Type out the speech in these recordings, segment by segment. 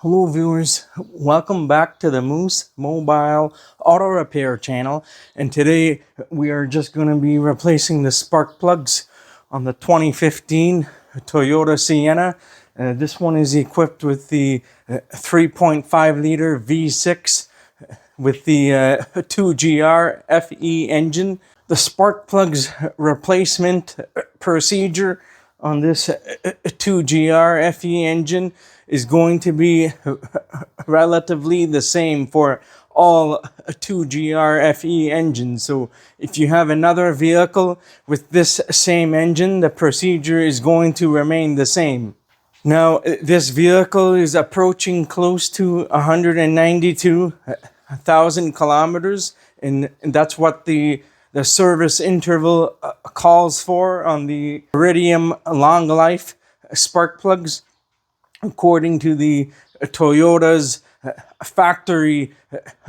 Hello viewers, welcome back to the Moose Mobile Auto Repair channel, and today we are just going to be replacing the spark plugs on the 2015 Toyota Sienna. This one is equipped with the 3.5 liter V6 with the 2GR-FE engine. The spark plugs replacement procedure on this 2GR-FE engine is going to be relatively the same for all 2GR-FE engines. So if you have another vehicle with this same engine, the procedure is going to remain the same. Now, this vehicle is approaching close to 192,000 kilometers, and that's what the service interval calls for on the Iridium long life spark plugs, according to the Toyota's factory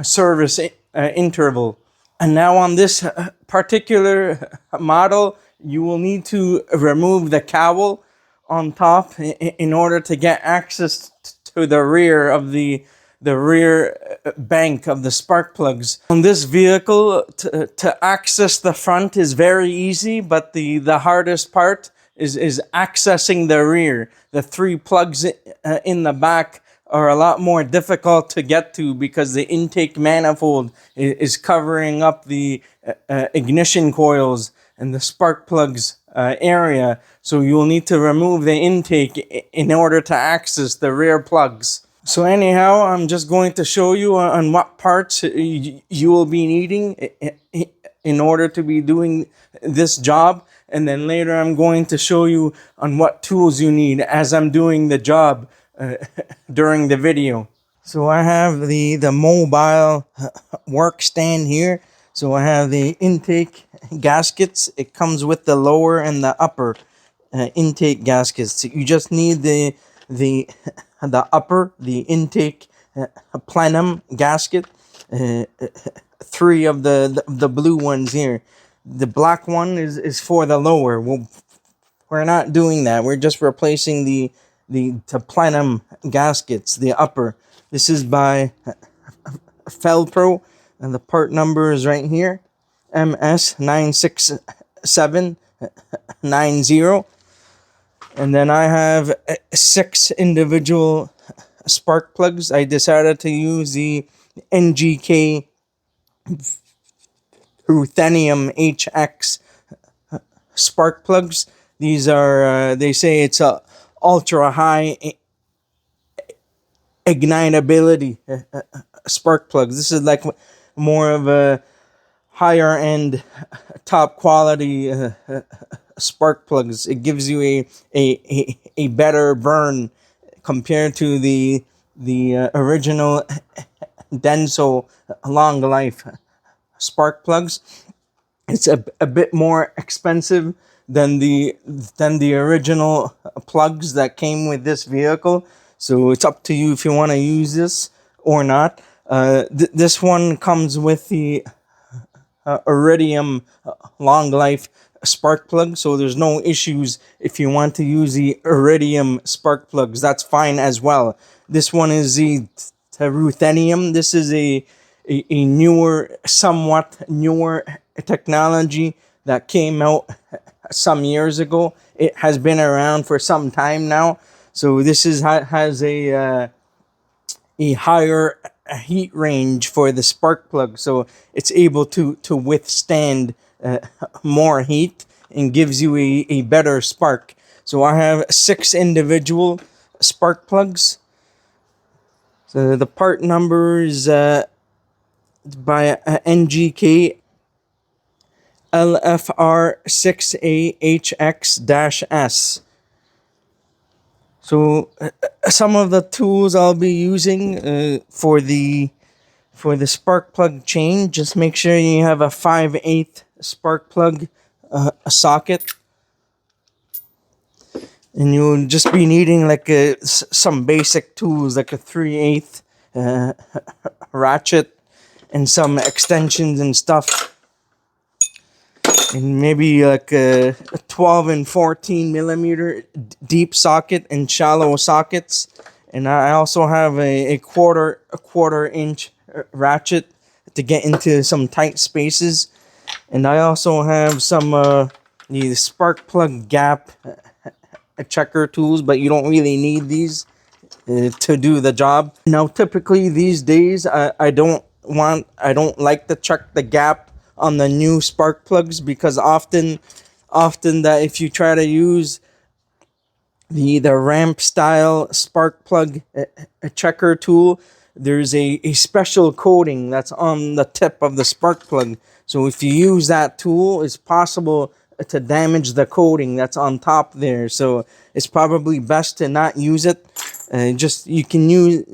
service interval. And now on this particular model, you will need to remove the COWL on top in order to get access to the rear of the rear bank of the spark plugs. On this vehicle, to access the front is very easy, but the hardest part is accessing the rear. The three plugs in the back are a lot more difficult to get to because the intake manifold is covering up the ignition coils and the spark plugs area. So you'll need to remove the intake in order to access the rear plugs. So anyhow, I'm just going to show you on what parts you will be needing in order to be doing this job. And then later I'm going to show you on what tools you need as I'm doing the job during the video. So I have the mobile work stand here. So I have the intake gaskets. It comes with the lower and the upper intake gaskets. So you just need the upper, the intake plenum gasket. Three of the blue ones here. The black one is for the lower. We're not doing that. We're just replacing the plenum gaskets, the upper. This is by Felpro, and the part number is right here, MS96790. And then I have 6 individual spark plugs. I decided to use the NGK Ruthenium HX spark plugs. These are, they say it's a ultra high ignitability spark plugs. This is like more of a higher end, top quality spark plugs. It gives you a better burn compared to the original Denso long life spark plugs. It's a bit more expensive than the original plugs that came with this vehicle. So it's up to you if you want to use this or not. This one comes with the Iridium long life spark plug, so there's no issues if you want to use the Iridium spark plugs. That's fine as well. This one is the Ruthenium. This is a newer, somewhat newer technology that came out some years ago. It has been around for some time now. So this has a higher heat range for the spark plug, so it's able to withstand more heat and gives you a better spark. So I have 6 individual spark plugs. So the part number is by NGK LFR6AHX-S. So some of the tools I'll be using for the spark plug chain, just make sure you have a 5/8 spark plug socket. And you'll just be needing like some basic tools like a 3/8 ratchet and some extensions and stuff. And maybe like a 12 and 14 millimeter deep socket and shallow sockets. And I also have a quarter inch ratchet to get into some tight spaces. And I also have some the spark plug gap checker tools, but you don't really need these to do the job. Now, typically these days, I don't like to check the gap on the new spark plugs, because often that if you try to use the ramp style spark plug a checker tool, there's a special coating that's on the tip of the spark plug. So if you use that tool, it's possible to damage the coating that's on top there. So it's probably best to not use it. Just you can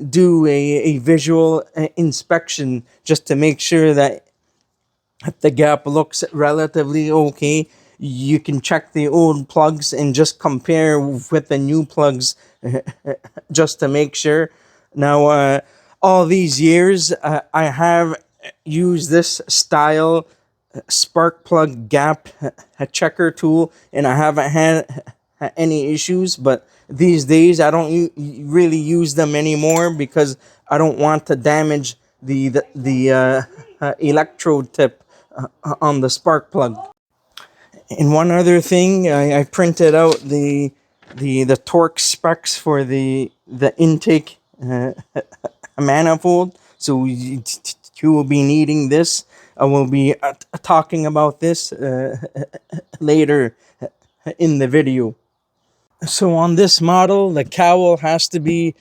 do a visual inspection just to make sure that the gap looks relatively okay. You can check the old plugs and just compare with the new plugs just to make sure. Now, all these years, I have used this style spark plug gap checker tool, and I haven't had any issues. But these days, I don't really use them anymore because I don't want to damage the electrode tip on the spark plug. And one other thing, I printed out the torque specs for the intake manifold. So you will be needing this. I will be talking about this later in the video. So on this model, the cowl has to be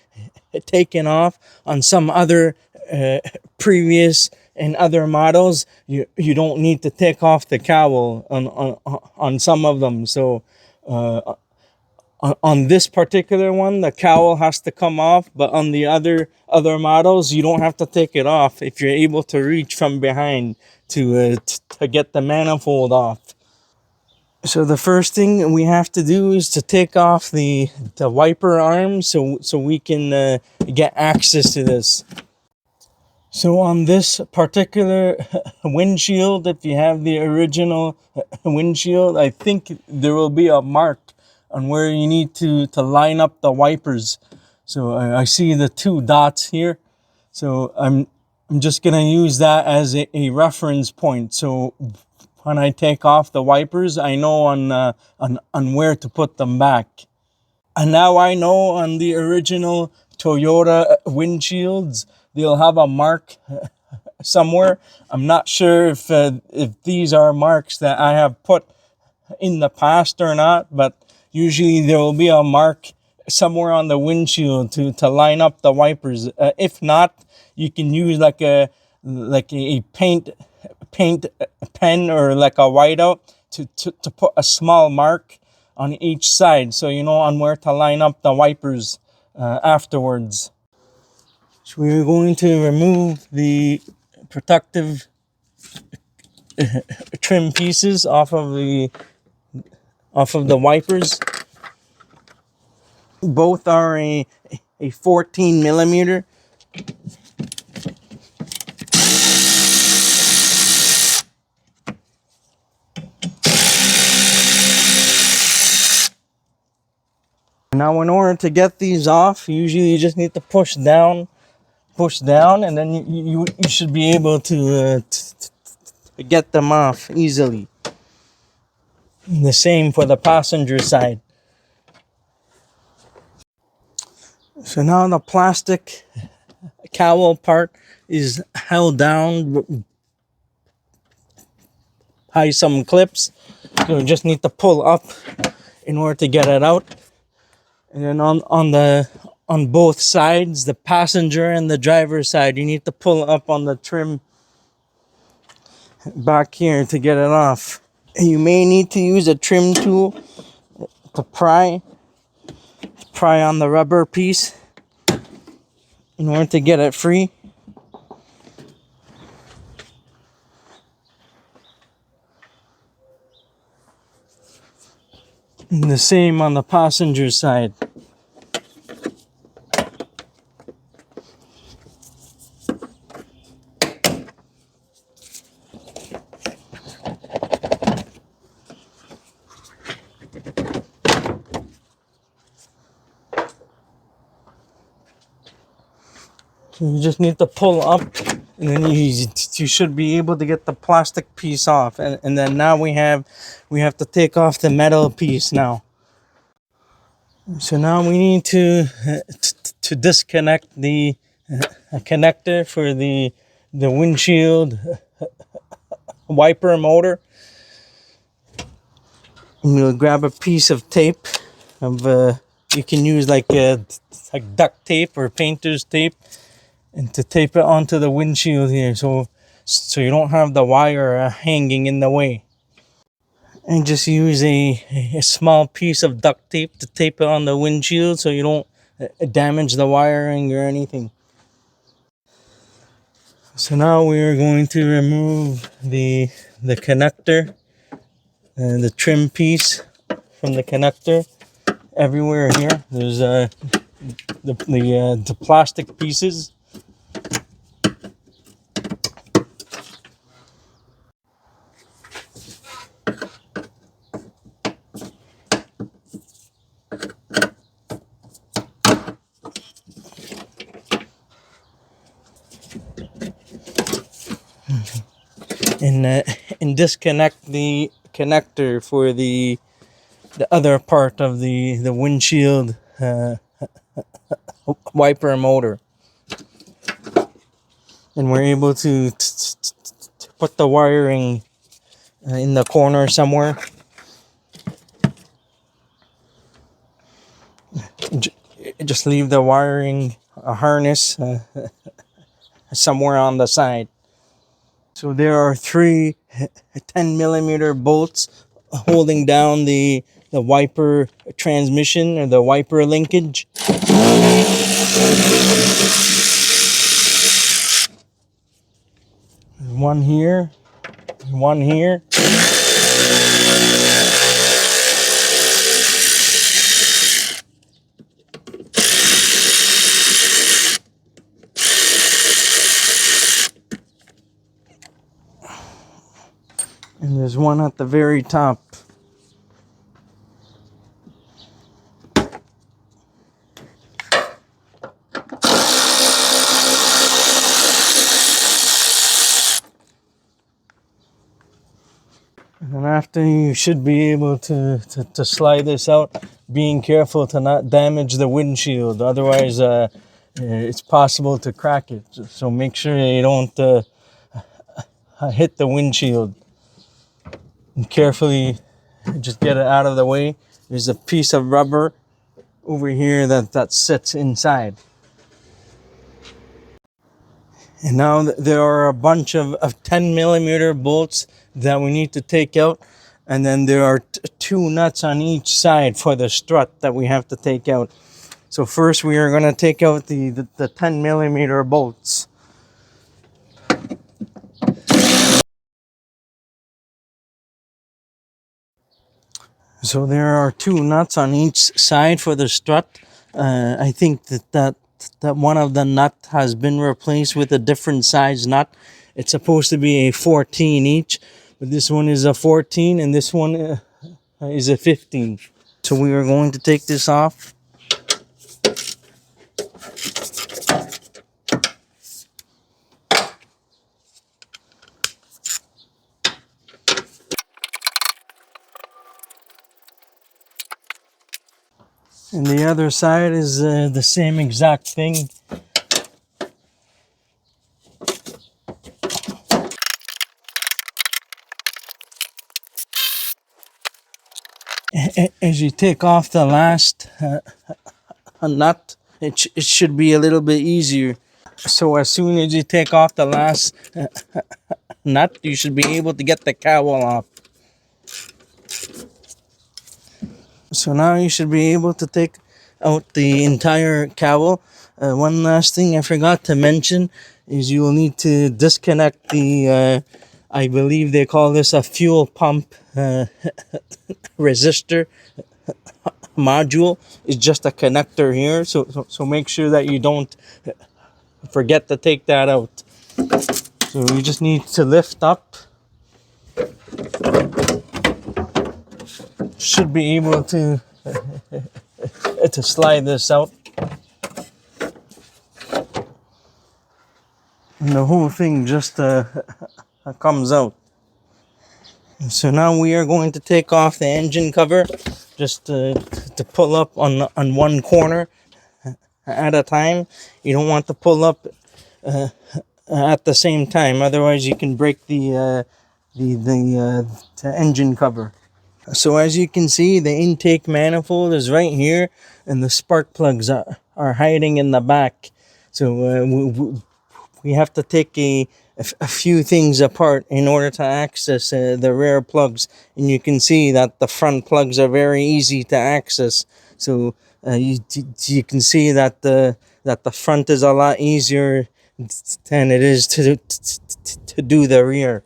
taken off. On some other previous and other models, you don't need to take off the cowl on some of them. So on this particular one, the cowl has to come off, but on the other models, you don't have to take it off if you're able to reach from behind to get the manifold off. So the first thing we have to do is to take off the wiper arm so we can get access to this. So on this particular windshield, if you have the original windshield, I think there will be a mark on where you need to line up the wipers. So I see the two dots here. So I'm just gonna use that as a reference point. So when I take off the wipers, I know on where to put them back. And now I know on the original Toyota windshields, they'll have a mark somewhere. I'm not sure if these are marks that I have put in the past or not, but usually there will be a mark somewhere on the windshield to line up the wipers. If not, you can use like a paint pen or like a whiteout to put a small mark on each side, so you know on where to line up the wipers afterwards. So we're going to remove the protective trim pieces off of the wipers. Both are a 14 millimeter. Now, in order to get these off, usually you just need to push down, and then you should be able to get them off easily. The same for the passenger side. So now the plastic cowl part is held down by some clips. So you just need to pull up in order to get it out. And then on both sides, the passenger and the driver's side, you need to pull up on the trim back here to get it off. You may need to use a trim tool to pry on the rubber piece in order to get it free. And the same on the passenger side. So you just need to pull up, and then you should be able to get the plastic piece off. And then now we have to take off the metal piece now. So now we need to disconnect the connector for the windshield wiper motor. And we'll grab a piece of tape of you can use like duct tape or painter's tape, and to tape it onto the windshield here, so you don't have the wire hanging in the way. And just use a small piece of duct tape to tape it on the windshield so you don't damage the wiring or anything. So now we are going to remove the connector and the trim piece from the connector. Everywhere here there's the plastic pieces. And disconnect the connector for the other part of the windshield wiper motor. And we're able to put the wiring in the corner somewhere. Just leave the wiring harness somewhere on the side. So there are 3 10mm bolts holding down the wiper transmission or the wiper linkage. One here, one here. And there's one at the very top. And after, you should be able to slide this out, being careful to not damage the windshield. Otherwise, it's possible to crack it. So make sure you don't hit the windshield. And carefully just get it out of the way. There's a piece of rubber over here that sits inside. And now there are a bunch of 10mm bolts that we need to take out. And then there are 2 nuts on each side for the strut that we have to take out. So first we are going to take out the 10mm bolts. So there are 2 nuts on each side for the strut. I think that one of the nut has been replaced with a different size nut. It's supposed to be a 14 each, but this one is a 14 and this one is a 15. So we are going to take this off. And the other side is the same exact thing. As you take off the last nut, it should be a little bit easier. So as soon as you take off the last nut, you should be able to get the COWL off. So now you should be able to take out the entire COWL. One last thing I forgot to mention is you will need to disconnect the, I believe they call this a fuel pump resistor module. It's just a connector here. So make sure that you don't forget to take that out. So you just need to lift up. Should be able to slide this out. and the whole thing just comes out. So now we are going to take off the engine cover, just to pull up on one corner at a time. You don't want to pull up at the same time, otherwise you can break the engine cover. So as you can see, the intake manifold is right here, and the spark plugs are hiding in the back. So we have to take a few things apart in order to access the rear plugs. And you can see that the front plugs are very easy to access. So you can see that the front is a lot easier than it is to do the rear.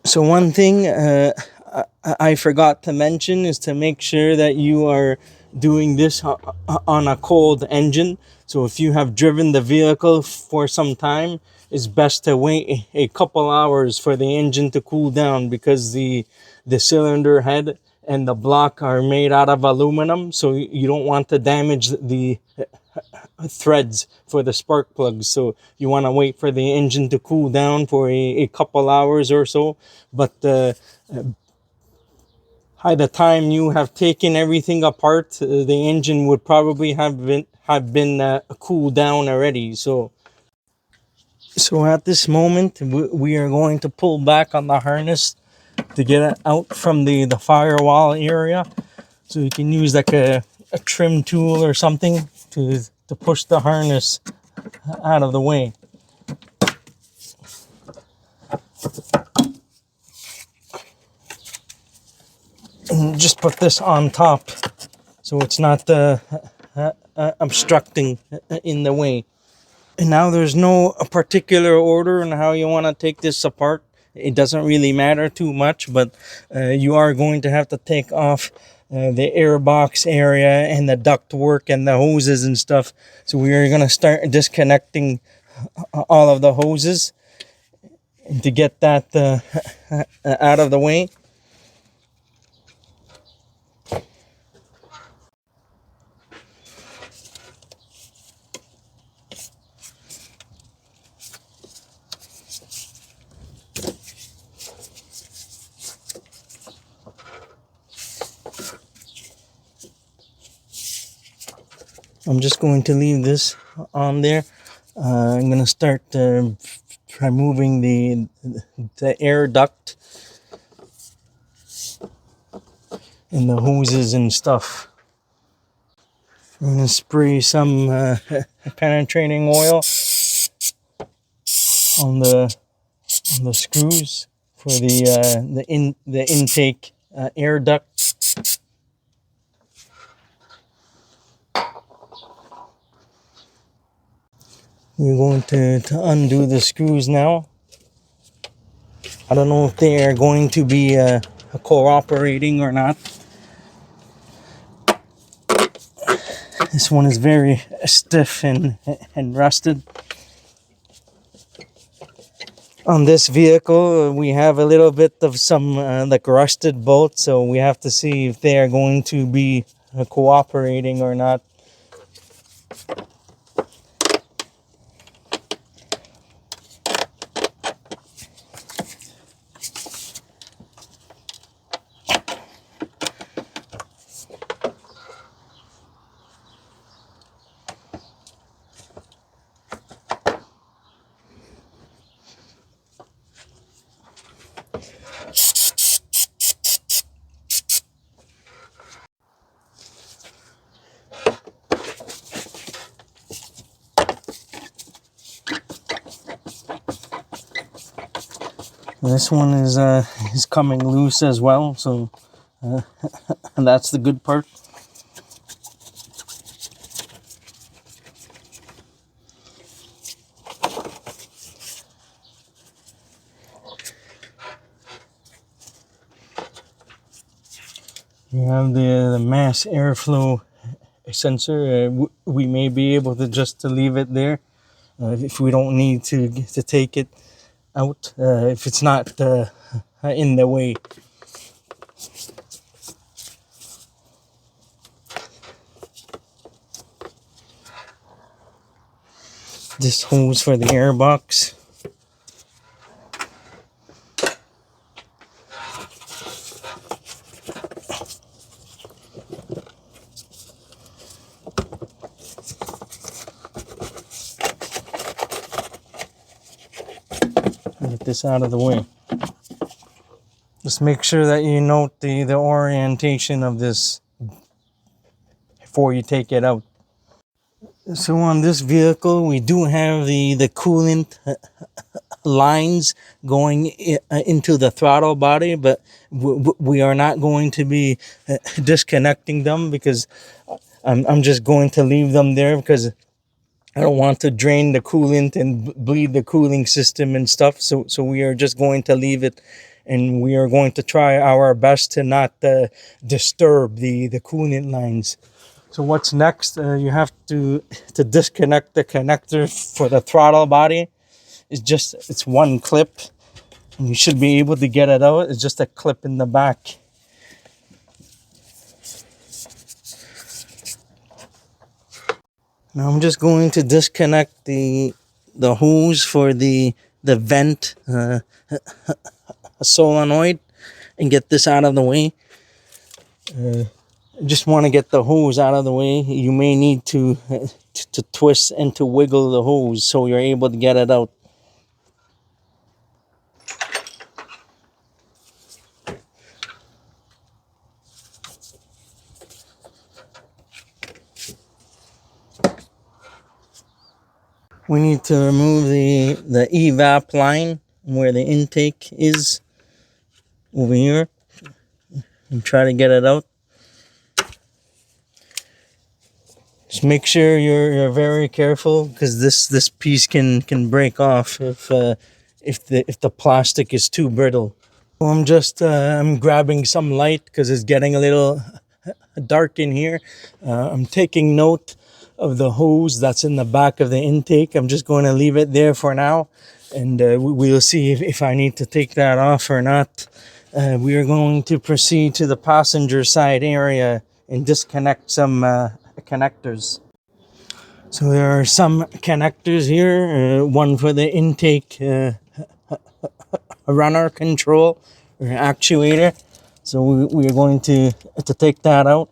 So one thing I forgot to mention is to make sure that you are doing this on a cold engine. So if you have driven the vehicle for some time, it's best to wait a couple hours for the engine to cool down, because the cylinder head and the block are made out of aluminum, so you don't want to damage the threads for the spark plugs. So you want to wait for the engine to cool down for a couple hours or so. But by the time you have taken everything apart, the engine would probably have been cooled down already. So at this moment, we are going to pull back on the harness to get it out from the firewall area. So you can use like a trim tool or something to push the harness out of the way. And just put this on top so it's not obstructing in the way. And now there's no particular order on how you want to take this apart. It doesn't really matter too much, but you are going to have to take off the airbox area and the duct work and the hoses and stuff. So we are going to start disconnecting all of the hoses to get that out of the way. I'm just going to leave this on there. I'm going to start removing the air duct and the hoses and stuff. I'm going to spray some penetrating oil on the screws for the intake air duct. We're going to undo the screws now. I don't know if they are going to be cooperating or not. This one is very stiff and rusted. On this vehicle, we have a little bit of some like rusted bolts, so we have to see if they are going to be cooperating or not. This one is coming loose as well, so and that's the good part. We have the mass airflow sensor. We may be able to just to leave it there if we don't need to take it out, if it's not in the way. This hose for the air box. Get this out of the way. Just make sure that you note the orientation of this before you take it out. So on this vehicle, we do have the coolant lines going into the throttle body, but we are not going to be disconnecting them, because I'm just going to leave them there, because I don't want to drain the coolant and bleed the cooling system and stuff. So we are just going to leave it, and we are going to try our best to not disturb the coolant lines. So what's next? You have to disconnect the connector for the throttle body. It's one clip, and you should be able to get it out. It's just a clip in the back. Now I'm just going to disconnect the hose for the vent solenoid and get this out of the way. Just want to get the hose out of the way. You may need to twist and to wiggle the hose so you're able to get it out. We need to remove the evap line where the intake is over here and try to get it out. Just make sure you're very careful, because this piece can break off if the plastic is too brittle. So I'm grabbing some light because it's getting a little dark in here. I'm taking note of the hose that's in the back of the intake. I'm just going to leave it there for now, and we'll see if I need to take that off or not. We are going to proceed to the passenger side area and disconnect some connectors. So there are some connectors here, one for the intake runner control or actuator. So we are going to take that out.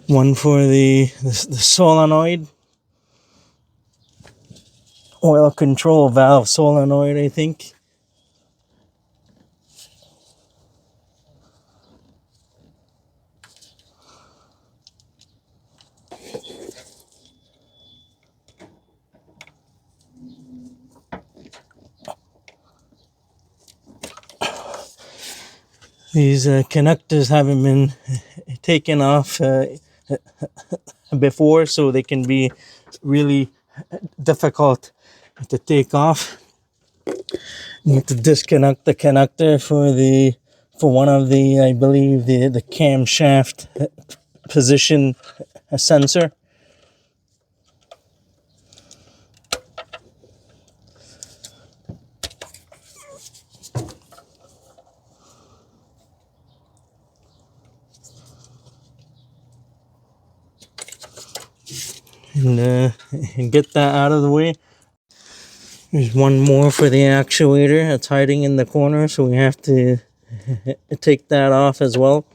One for the solenoid, oil control valve solenoid, I think. These connectors haven't been taken off before, so they can be really difficult to take off. You need to disconnect the connector for one of the, I believe, the camshaft position sensor. And get that out of the way. There's one more for the actuator. It's hiding in the corner, so we have to take that off as well.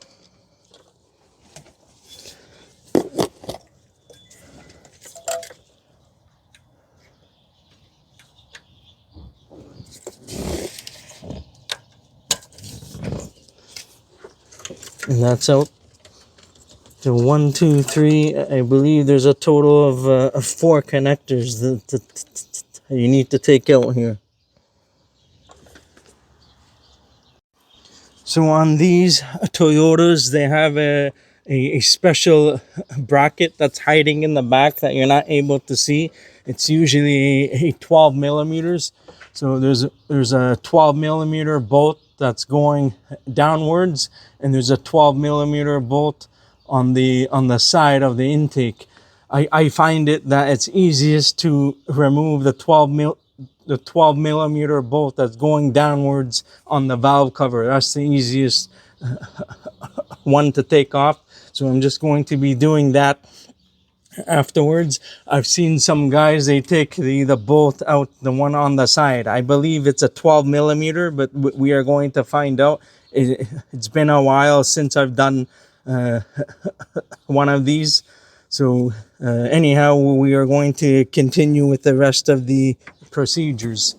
And that's out. So 1, 2, 3. I believe there's a total of 4 connectors that you need to take out here. So on these Toyotas, they have a special bracket that's hiding in the back that you're not able to see. It's usually a 12 millimeters. So there's a 12 millimeter bolt that's going downwards, and there's a 12 millimeter bolt on the side of the intake. I find it that it's easiest to remove the 12 the 12 millimeter bolt that's going downwards on the valve cover. That's the easiest one to take off. So I'm just going to be doing that afterwards. I've seen some guys, they take the bolt out, the one on the side. I believe it's a 12 millimeter, but we are going to find out. It's been a while since I've done one of these. So anyhow, we are going to continue with the rest of the procedures.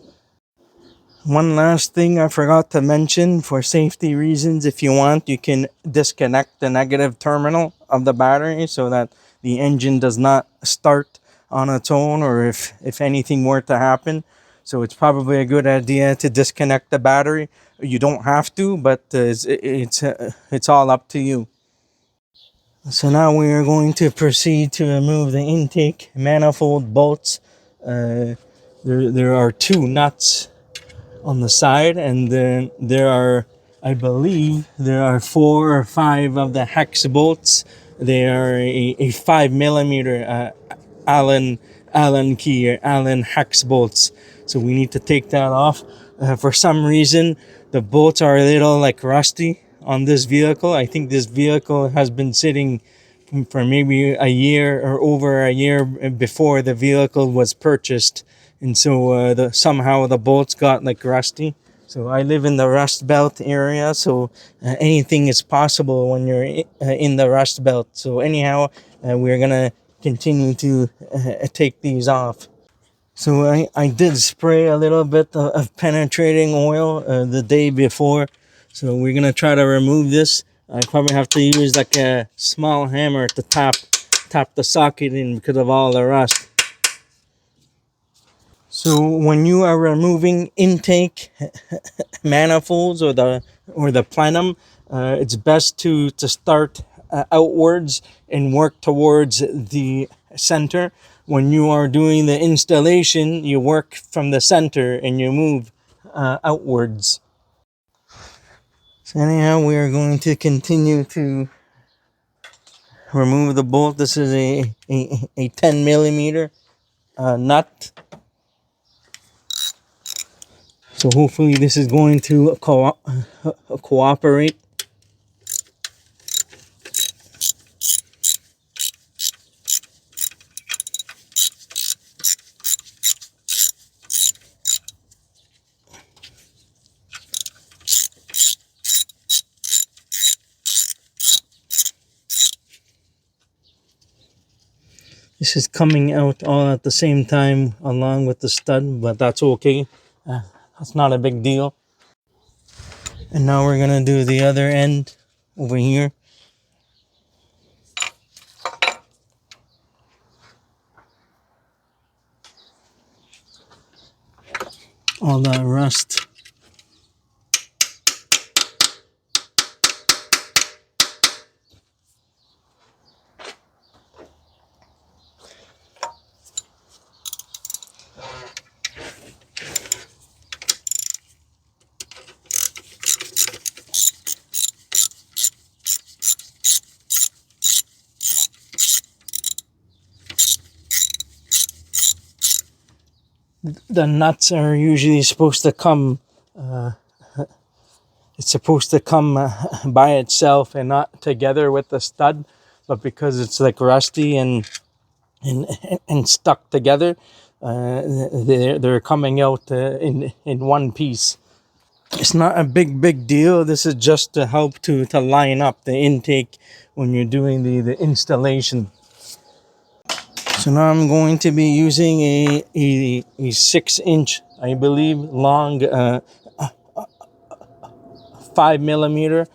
One last thing I forgot to mention, for safety reasons, if you want, you can disconnect the negative terminal of the battery so that the engine does not start on its own, or if anything were to happen. So it's probably a good idea to disconnect the battery. You don't have to, but it's all up to you. So now we are going to proceed to remove the intake manifold bolts. There are two nuts on the side, and then there are, I believe there are 4 or 5 of the hex bolts. They are a 5 millimeter Allen key or Allen hex bolts. So we need to take that off. For some reason the bolts are a little like rusty on this vehicle. I think this vehicle has been sitting for maybe a year or over a year before the vehicle was purchased, and so somehow the bolts got like rusty. So I live in the Rust Belt area, so anything is possible when you're in the Rust Belt. So anyhow, we're gonna continue to take these off. So I did spray a little bit of penetrating oil the day before. So we're gonna try to remove this. I probably have to use like a small hammer to tap the socket in because of all the rust. So when you are removing intake manifolds or the plenum, it's best to start outwards and work towards the center. When you are doing the installation, you work from the center and you move outwards. So anyhow, we are going to continue to remove the bolt. This is a 10 millimeter nut. So hopefully this is going to cooperate. This is coming out all at the same time along with the stud, but that's okay. That's not a big deal. And now we're gonna do the other end over here. All that rust. The nuts are usually supposed to come, it's supposed to come by itself and not together with the stud, but because it's like rusty and stuck together, they're coming out in one piece. It's not a big deal. This is just to help to line up the intake when you're doing the installation. So now I'm going to be using a 6-inch, I believe, long 5 millimeter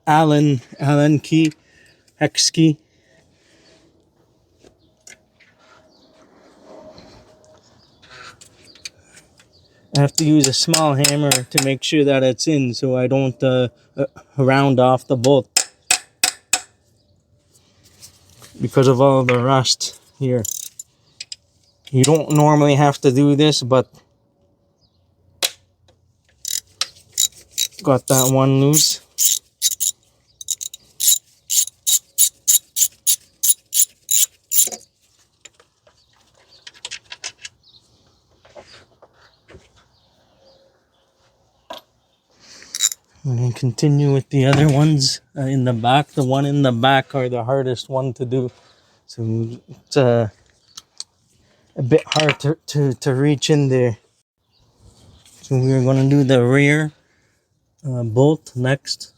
Allen key, hex key. I have to use a small hammer to make sure that it's in, so I don't round off the bolt because of all the rust here. You don't normally have to do this, but got that one loose. I'm going to continue with the other ones in the back. The one in the back are the hardest one to do. So it's a bit hard to reach in there. So we're going to do the rear bolt next.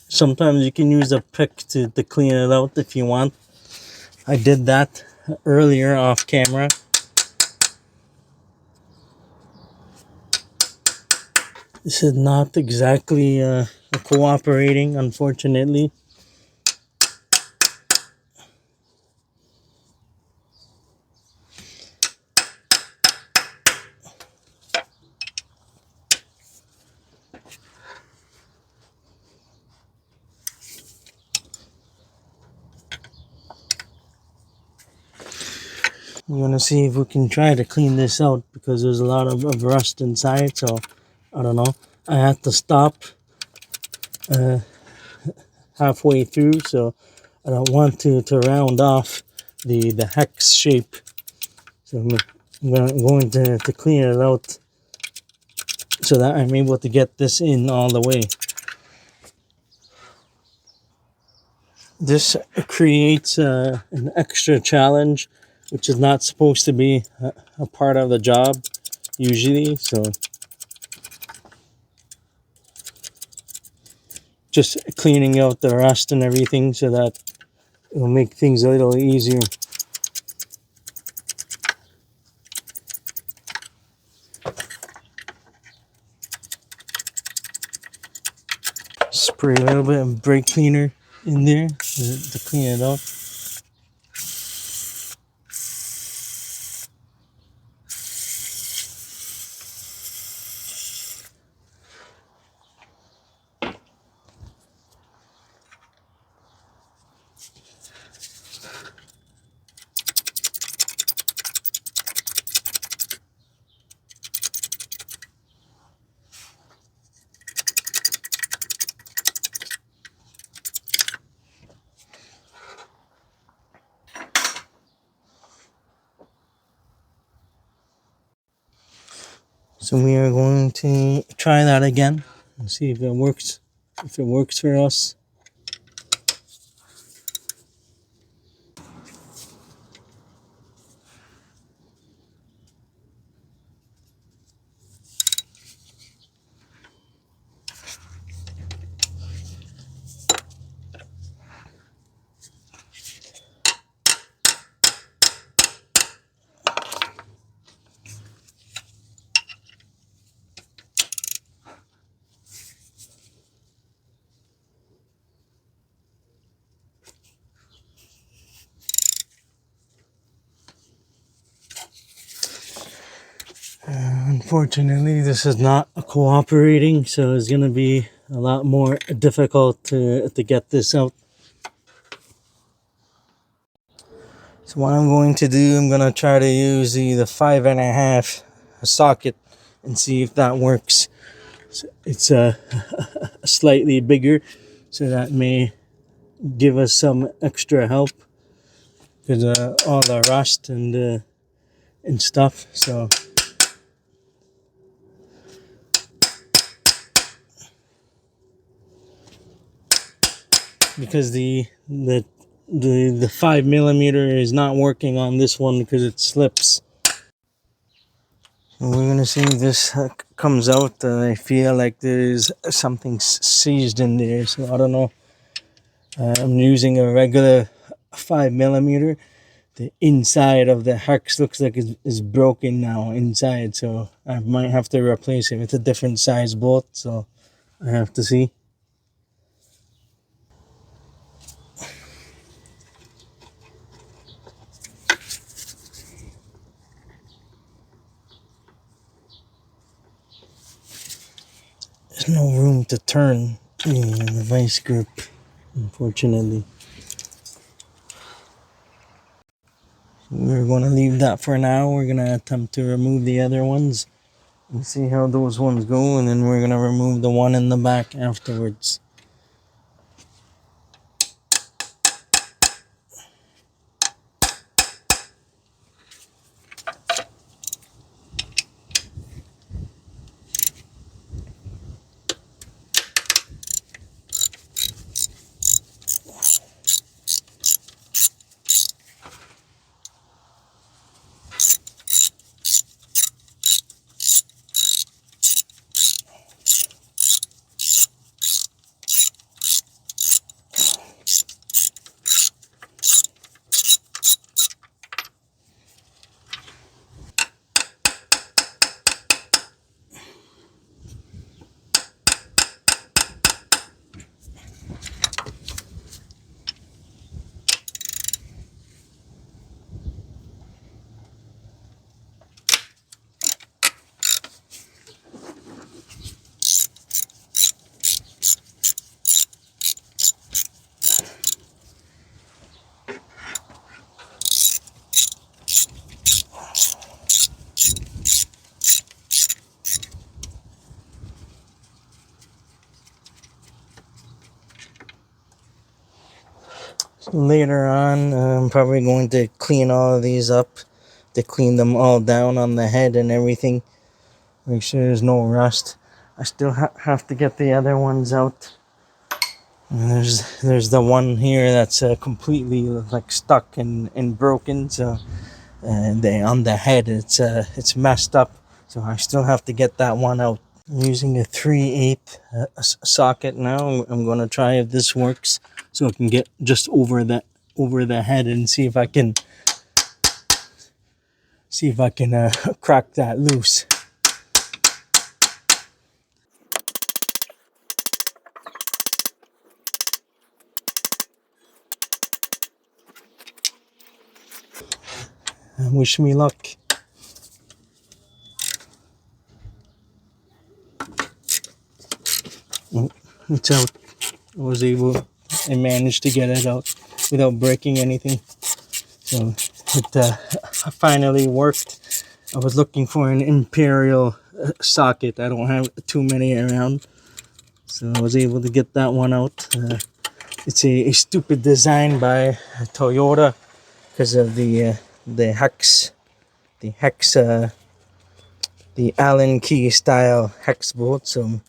Sometimes you can use a pick to clean it out if you want. I did that earlier off camera. This is not exactly cooperating, unfortunately. We're gonna see if we can try to clean this out because there's a lot of rust inside. So I don't know. I had to stop halfway through, so I don't want to round off the hex shape. So I'm going to clean it out so that I'm able to get this in all the way. This creates an extra challenge, which is not supposed to be a part of the job usually. So just cleaning out the rust and everything so that it'll make things a little easier. Spray a little bit of brake cleaner in there to clean it up. So we are going to try that again and see if it works. If it works for us. Unfortunately, this is not cooperating, so it's going to be a lot more difficult to get this out. So what I'm going to do, I'm going to try to use the 5.5 socket and see if that works. So it's slightly bigger, so that may give us some extra help because all the rust and stuff. So because the 5mm is not working on this one because it slips. And we're gonna see if this comes out. I feel like there's something seized in there, so I don't know. I'm using a regular 5mm. The inside of the hex looks like it's broken now inside, so I might have to replace it with a different size bolt. So I have to see. There's no room to turn the vice grip, unfortunately. We're going to leave that for now. We're going to attempt to remove the other ones and see how those ones go, and then we're going to remove the one in the back afterwards. Later on, I'm probably going to clean all of these up, to clean them all down on the head and everything. Make sure there's no rust. I still have to get the other ones out. And there's the one here that's completely like stuck and broken. So on the head it's messed up. So I still have to get that one out. I'm using a 3/8 socket now. I'm gonna try if this works, so I can get just over the head and see if I can crack that loose. Wish me luck. Oh, it's out. I managed to get it out without breaking anything. So it finally worked. I was looking for an Imperial socket. I don't have too many around. So I was able to get that one out. It's a stupid design by Toyota because of the Allen key style hex bolt. So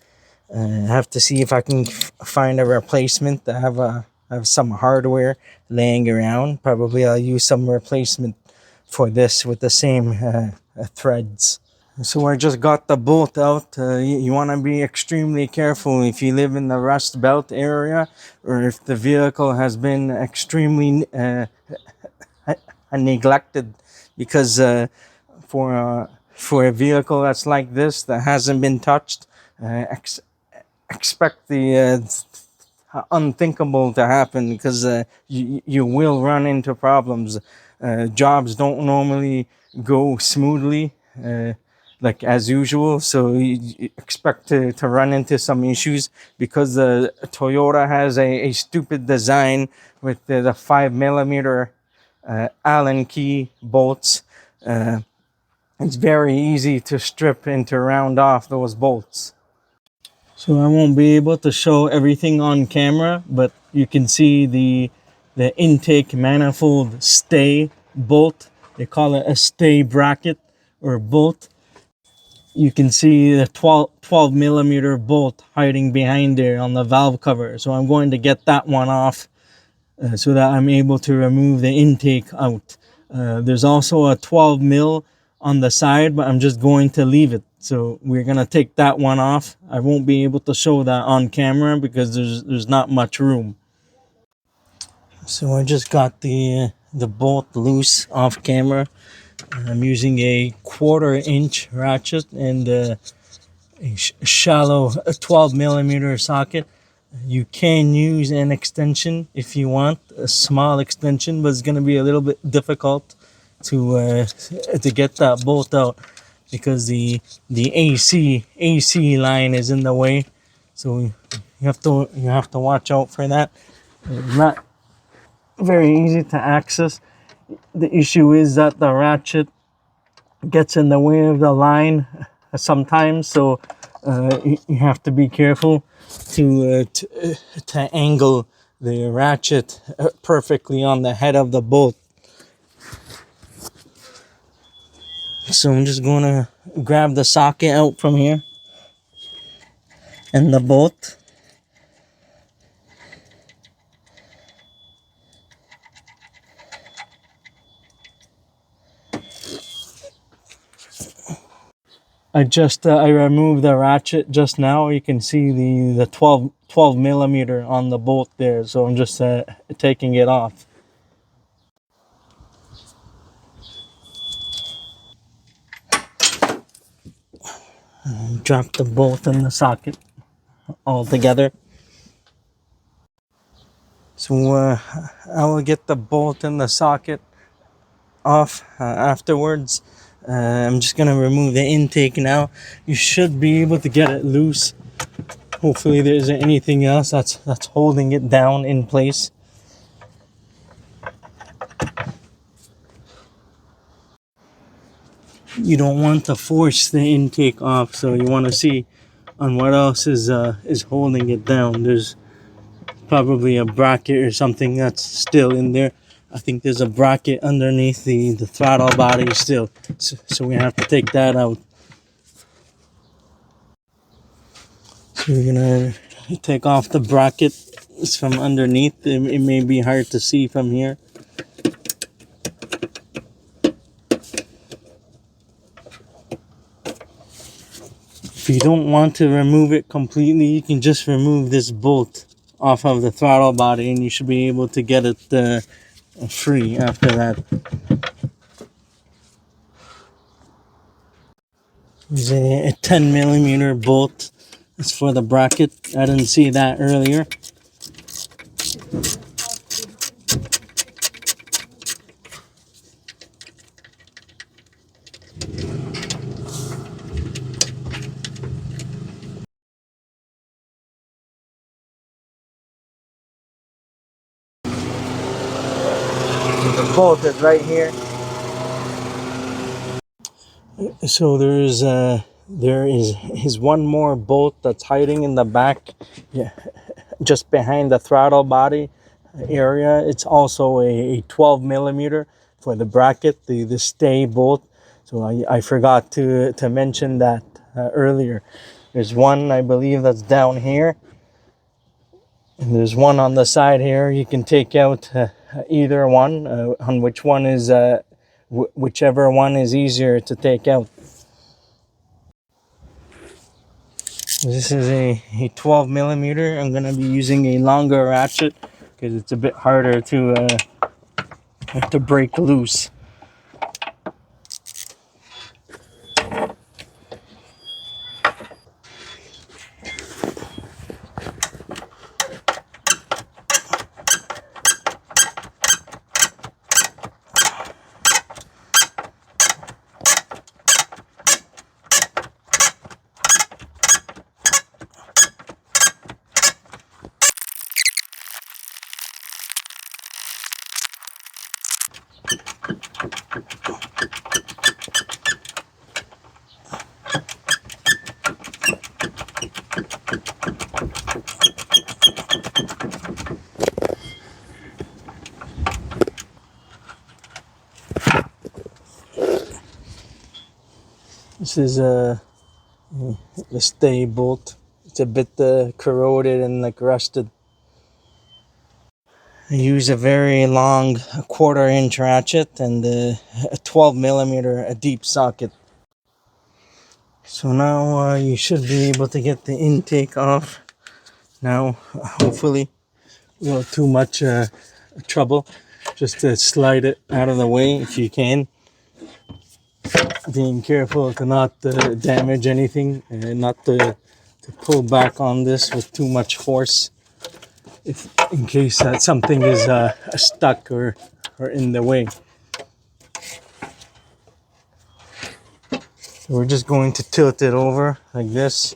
I have to see if I can find a replacement. I have some hardware laying around. Probably I'll use some replacement for this with the same threads. So I just got the bolt out. You want to be extremely careful if you live in the Rust Belt area, or if the vehicle has been extremely neglected, because for a vehicle that's like this that hasn't been touched, expect the unthinkable to happen, because you will run into problems. Jobs don't normally go smoothly like as usual, so you expect to run into some issues, because Toyota has a stupid design with the 5mm Allen key bolts. It's very easy to strip and to round off those bolts. So I won't be able to show everything on camera, but you can see the intake manifold stay bolt. They call it a stay bracket or bolt. You can see the 12mm bolt hiding behind there on the valve cover. So I'm going to get that one off so that I'm able to remove the intake out. There's also a 12mm on the side, but I'm just going to leave it. So we're going to take that one off. I won't be able to show that on camera because there's not much room. So I just got the bolt loose off camera. I'm using a 1/4-inch ratchet and a shallow 12mm socket. You can use an extension if you want, a small extension, but it's going to be a little bit difficult to get that bolt out, because the AC line is in the way. So you have to watch out for that. It's not very easy to access. The issue is that the ratchet gets in the way of the line sometimes, so you have to be careful to angle the ratchet perfectly on the head of the bolt. So I'm just gonna grab the socket out from here and the bolt. I removed the ratchet just now. You can see the 12mm on the bolt there. So I'm just taking it off. Drop the bolt in the socket all together. So I will get the bolt in the socket off afterwards. I'm just gonna remove the intake now. You should be able to get it loose. Hopefully there isn't anything else that's holding it down in place. You don't want to force the intake off, so you want to see on what else is holding it down. There's probably a bracket or something that's still in there. I think there's a bracket underneath the throttle body still, so we have to take that out. So we're gonna take off the bracket from underneath. It may be hard to see from here. If you don't want to remove it completely, you can just remove this bolt off of the throttle body and you should be able to get it free after that. There's a 10mm bolt. It's for the bracket. I didn't see that earlier. The bolt is right here. So there is one more bolt that's hiding in the back, yeah, just behind the throttle body area. It's also a 12mm for the bracket, the stay bolt. So I forgot to mention that earlier. There's one, I believe, that's down here, and there's one on the side here. You can take out either one, on which one is whichever one is easier to take out. This is a 12mm. I'm going to be using a longer ratchet because it's a bit harder to break loose. This is the stay bolt. It's a bit corroded and like rusted. I use a very long 1/4" ratchet and a 12mm a deep socket. So now you should be able to get the intake off. Now, hopefully, without too much trouble. Just to slide it out of the way if you can. Being careful to not damage anything and not to pull back on this with too much force, if in case that something is stuck or in the way. So we're just going to tilt it over like this.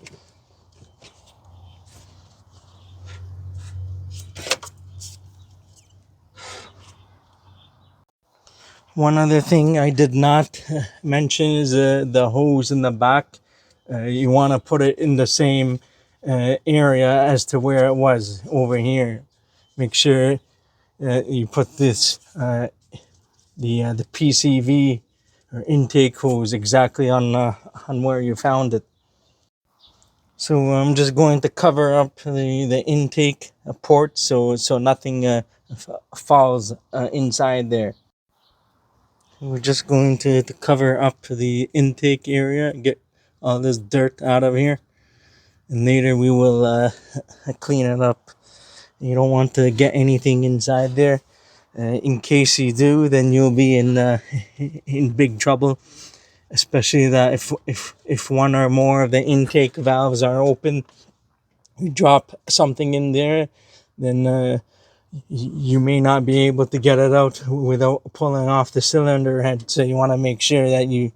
One other thing I did not mention is the hose in the back. You want to put it in the same area as to where it was over here. Make sure you put this the PCV or intake hose exactly on where you found it. So I'm just going to cover up the intake port so nothing falls inside there. We're just going to cover up the intake area, get all this dirt out of here, and later we will clean it up. You don't want to get anything inside there. In case you do, then you'll be in big trouble, especially that if one or more of the intake valves are open, you drop something in there, then you may not be able to get it out without pulling off the cylinder head. So you want to make sure that you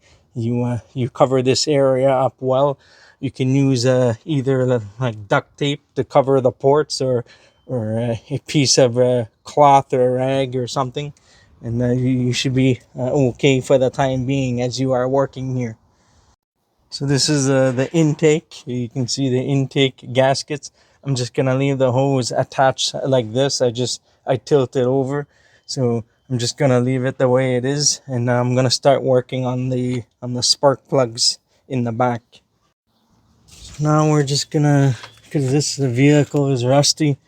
cover this area up well. You can use either like duct tape to cover the ports or a piece of cloth or a rag or something, and you should be okay for the time being as you are working here. So this is the intake. You can see the intake gaskets. I'm just gonna leave the hose attached like this. I tilt it over, so I'm just gonna leave it the way it is, and I'm gonna start working on the spark plugs in the back. Now we're just gonna, because this vehicle is rusty,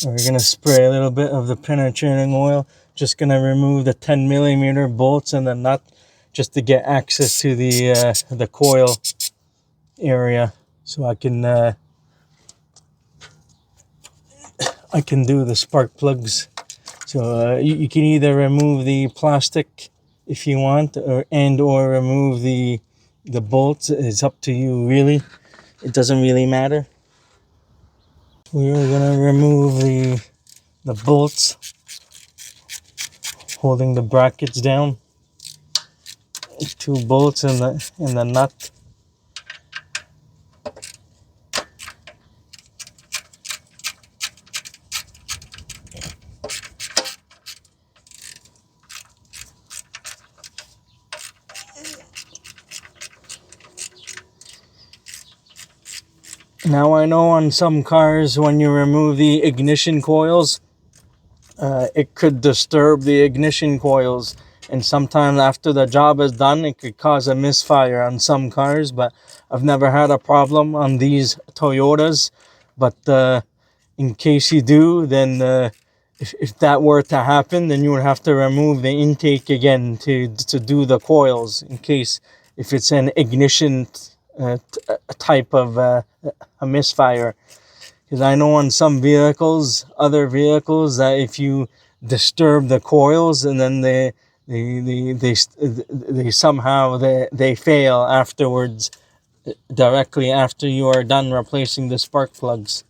we're gonna spray a little bit of the penetrating oil. Just gonna remove the 10mm bolts and the nut, just to get access to the coil area, so I can do the spark plugs. So you can either remove the plastic if you want, or remove the bolts. It's up to you, really. It doesn't really matter. We're gonna remove the bolts holding the brackets down. 2 bolts in the nut. Now I know on some cars, when you remove the ignition coils, it could disturb the ignition coils, and sometimes after the job is done, it could cause a misfire on some cars. But I've never had a problem on these Toyotas. But in case you do, then if that were to happen, then you would have to remove the intake again to do the coils, in case if it's an ignition type of a misfire. Because I know on some vehicles, other vehicles, that if you disturb the coils, and then they somehow they fail afterwards, directly after you are done replacing the spark plugs.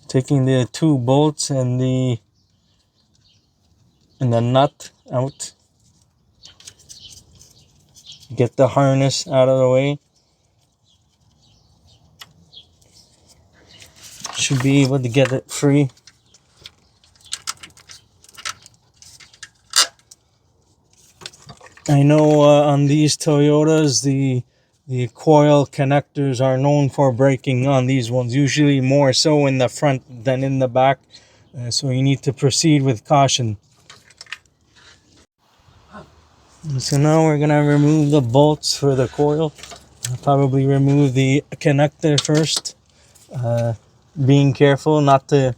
Taking the 2 bolts and the nut out. Get the harness out of the way. Should be able to get it free. I know on these Toyotas, the coil connectors are known for breaking on these ones, usually more so in the front than in the back. So you need to proceed with caution. So now we're gonna remove the bolts for the coil. I'll probably remove the connector first, being careful not to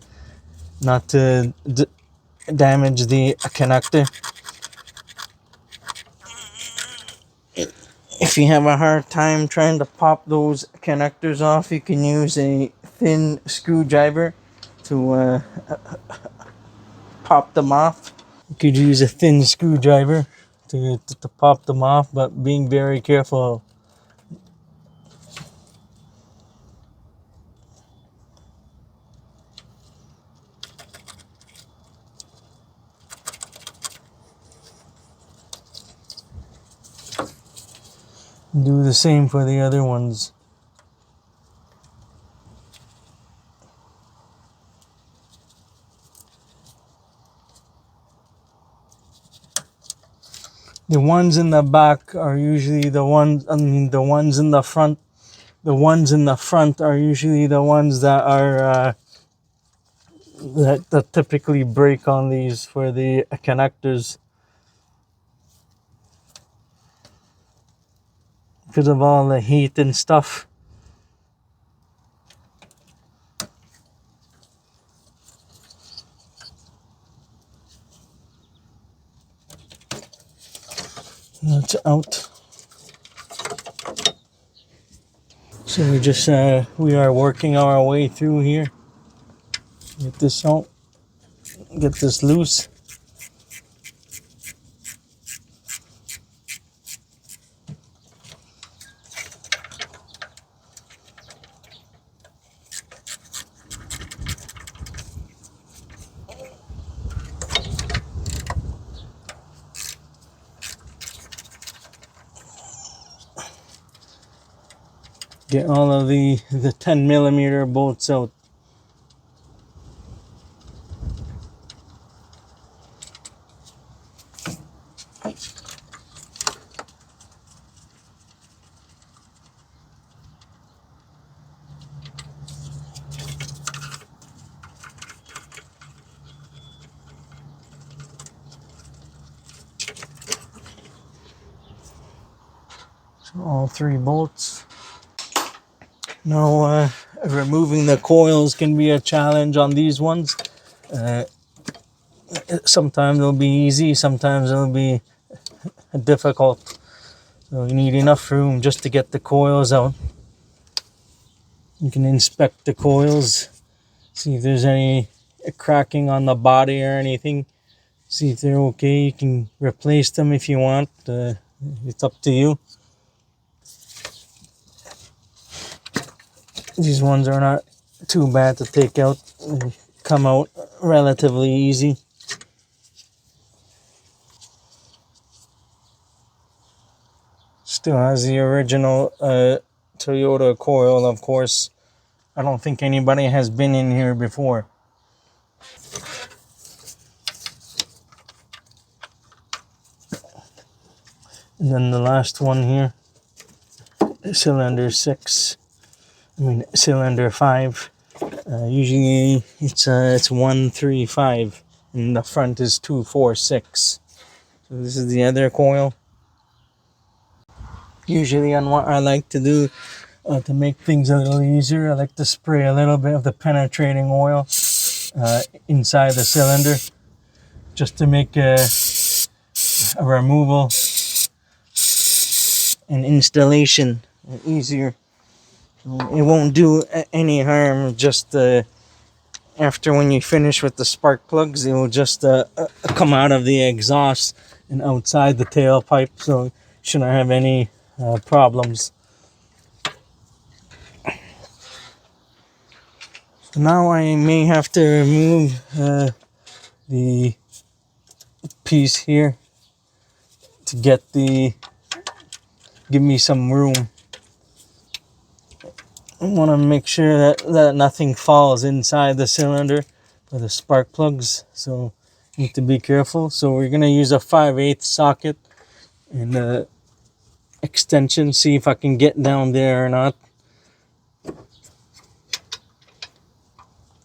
damage the connector. If you have a hard time trying to pop those connectors off, you can use a thin screwdriver to pop them off. You could use a thin screwdriver to pop them off, but being very careful. Do the same for the other ones. The ones in the back are usually the ones, the ones in the front. The ones in the front are usually the ones that are that typically break on these for the connectors, because of all the heat and stuff. That's out. So we are working our way through here. Get this out. Get this loose. Get all of the 10mm bolts out. All 3 bolts. Now, removing the coils can be a challenge on these ones. Sometimes it'll be easy, sometimes it'll be difficult. So you need enough room just to get the coils out. You can inspect the coils, see if there's any cracking on the body or anything. See if they're okay. You can replace them if you want. It's up to you. These ones are not too bad to take out. They come out relatively easy. Still has the original Toyota coil, of course. I don't think anybody has been in here before. And then the last one here, cylinder 5. Usually it's 135, and the front is 246. So this is the other coil. Usually on what I like to do to make things a little easier, I like to spray a little bit of the penetrating oil inside the cylinder, just to make a removal and installation easier. It won't do any harm. Just after when you finish with the spark plugs, it will just come out of the exhaust and outside the tailpipe, so you shouldn't have any problems. So now I may have to remove the piece here to give me some room. I want to make sure that nothing falls inside the cylinder for the spark plugs, so you need to be careful. So we're going to use a 5/8 socket and extension, see if I can get down there or not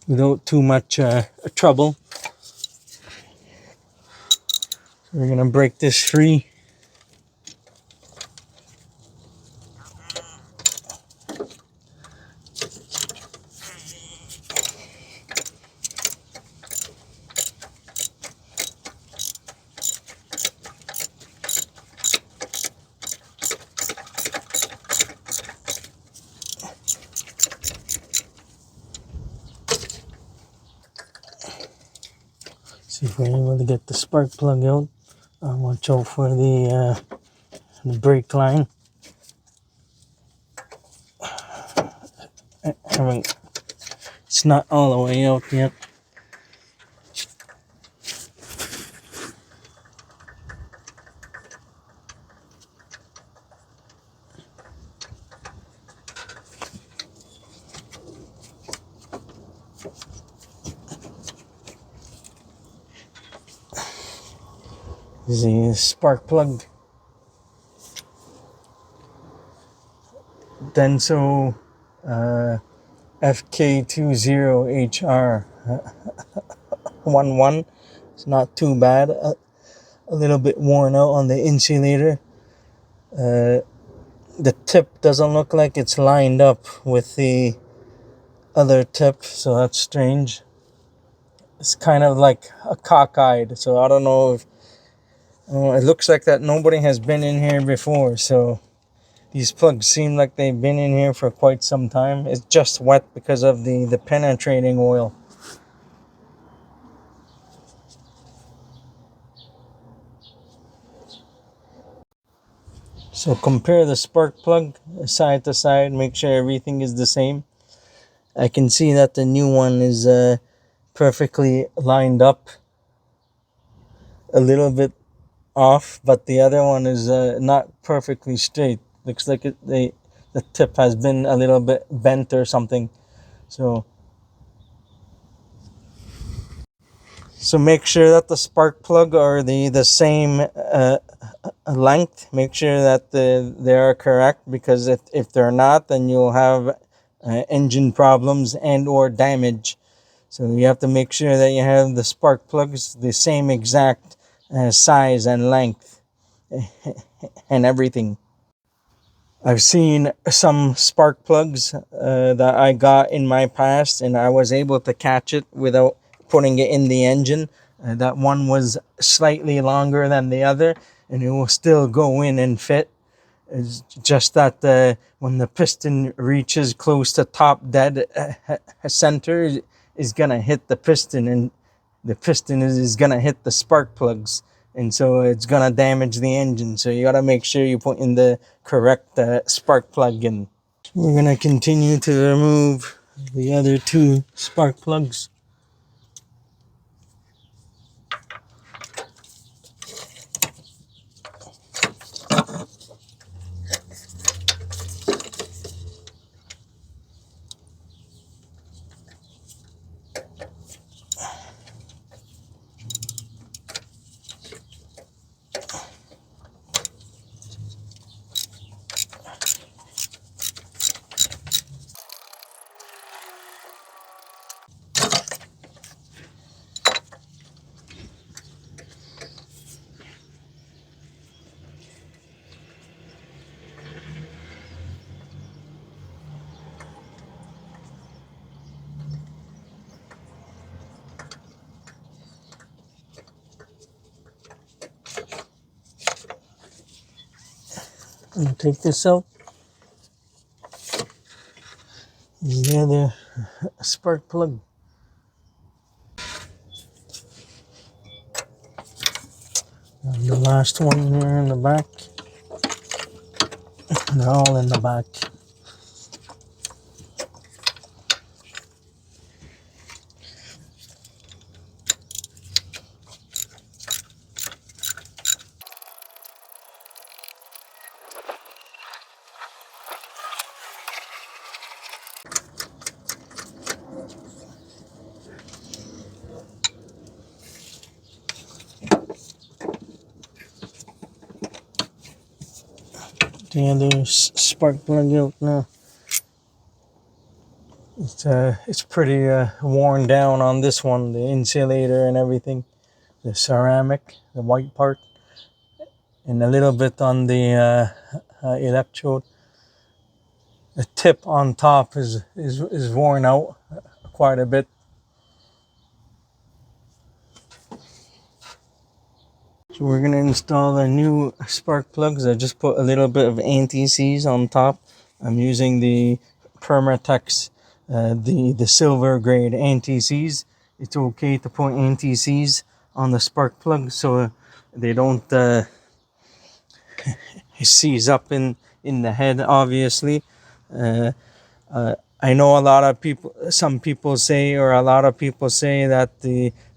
without too much trouble. So we're going to break this free. See if we're able to get the spark plug out. Watch out for the brake line. It's not all the way out yet. The spark plug. Denso FK20HR11. It's not too bad. A little bit worn out on the insulator. The tip doesn't look like it's lined up with the other tip, so that's strange. It's kind of like a cockeyed, so I don't know if it looks like that nobody has been in here before, so these plugs seem like they've been in here for quite some time. It's just wet because of the penetrating oil. So compare the spark plug side to side, make sure everything is the same. I can see that the new one is perfectly lined up, a little bit off, but the other one is not perfectly straight. Looks like the tip has been a little bit bent or something. So make sure that the spark plug are the same length. Make sure that they are correct, because if they're not, then you'll have engine problems and or damage. So you have to make sure that you have the spark plugs the same exact size and length and everything. I've seen some spark plugs that I got in my past, and I was able to catch it without putting it in the engine. That one was slightly longer than the other, and it will still go in and fit. It's just that when the piston reaches close to top dead center, is gonna hit the piston, and the piston is gonna hit the spark plugs, and so it's gonna damage the engine. So you gotta make sure you put in the correct spark plug in. We're gonna continue to remove the other two spark plugs. I'm gonna take this out. The other spark plug. And the last one here in the back. They're all in the back. The other spark plug out now. It's pretty worn down on this one, the insulator and everything, the ceramic, the white part, and a little bit on the electrode. The tip on top is worn out quite a bit. So we're gonna install the new spark plugs. I just put a little bit of anti-seize on top. I'm using the Permatex, the silver grade anti-seize. It's okay to put anti-seize on the spark plug so they don't seize up in the head, obviously. Uh, I know some people say, or a lot of people say that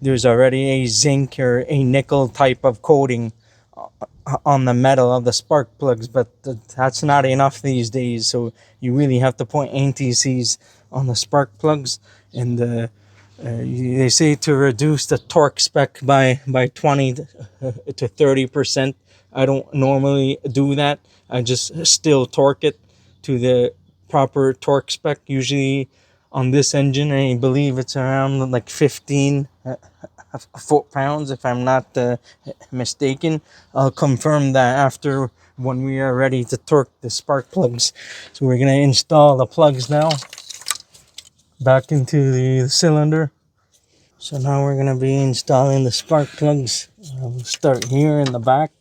there's already a zinc or a nickel type of coating on the metal of the spark plugs, but that's not enough these days. So you really have to put anti-seize on the spark plugs, and they say to reduce the torque spec by 20 to 30%. I don't normally do that. I just still torque it to the proper torque spec. Usually on this engine, I believe it's around like 15 foot-pounds, if I'm not mistaken. I'll confirm that after, when we are ready to torque the spark plugs. So we're going to install the plugs now back into the cylinder. So now we're going to be installing the spark plugs. We'll start here in the back.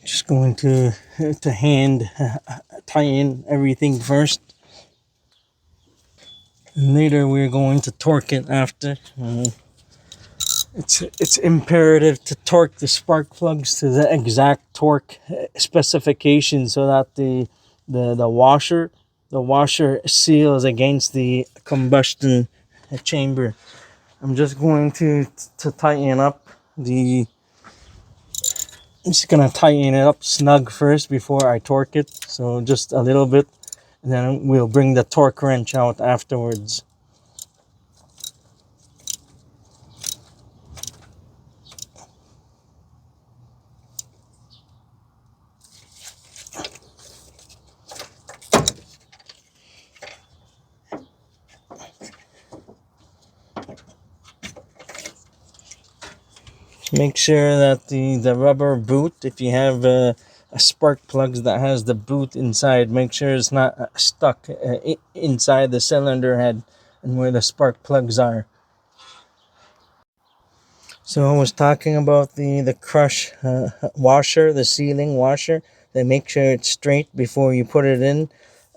Just going to hand tighten everything first. And later we're going to torque it after. It's imperative to torque the spark plugs to the exact torque specification so that the washer seals against the combustion chamber. I'm just going to tighten up the. I'm just gonna tighten it up snug first before I torque it. So just a little bit, and then we'll bring the torque wrench out afterwards. Make sure that the rubber boot, if you have a spark plugs that has the boot inside, make sure it's not stuck inside the cylinder head and where the spark plugs are. So I was talking about the crush washer, the sealing washer. They make sure it's straight before you put it in.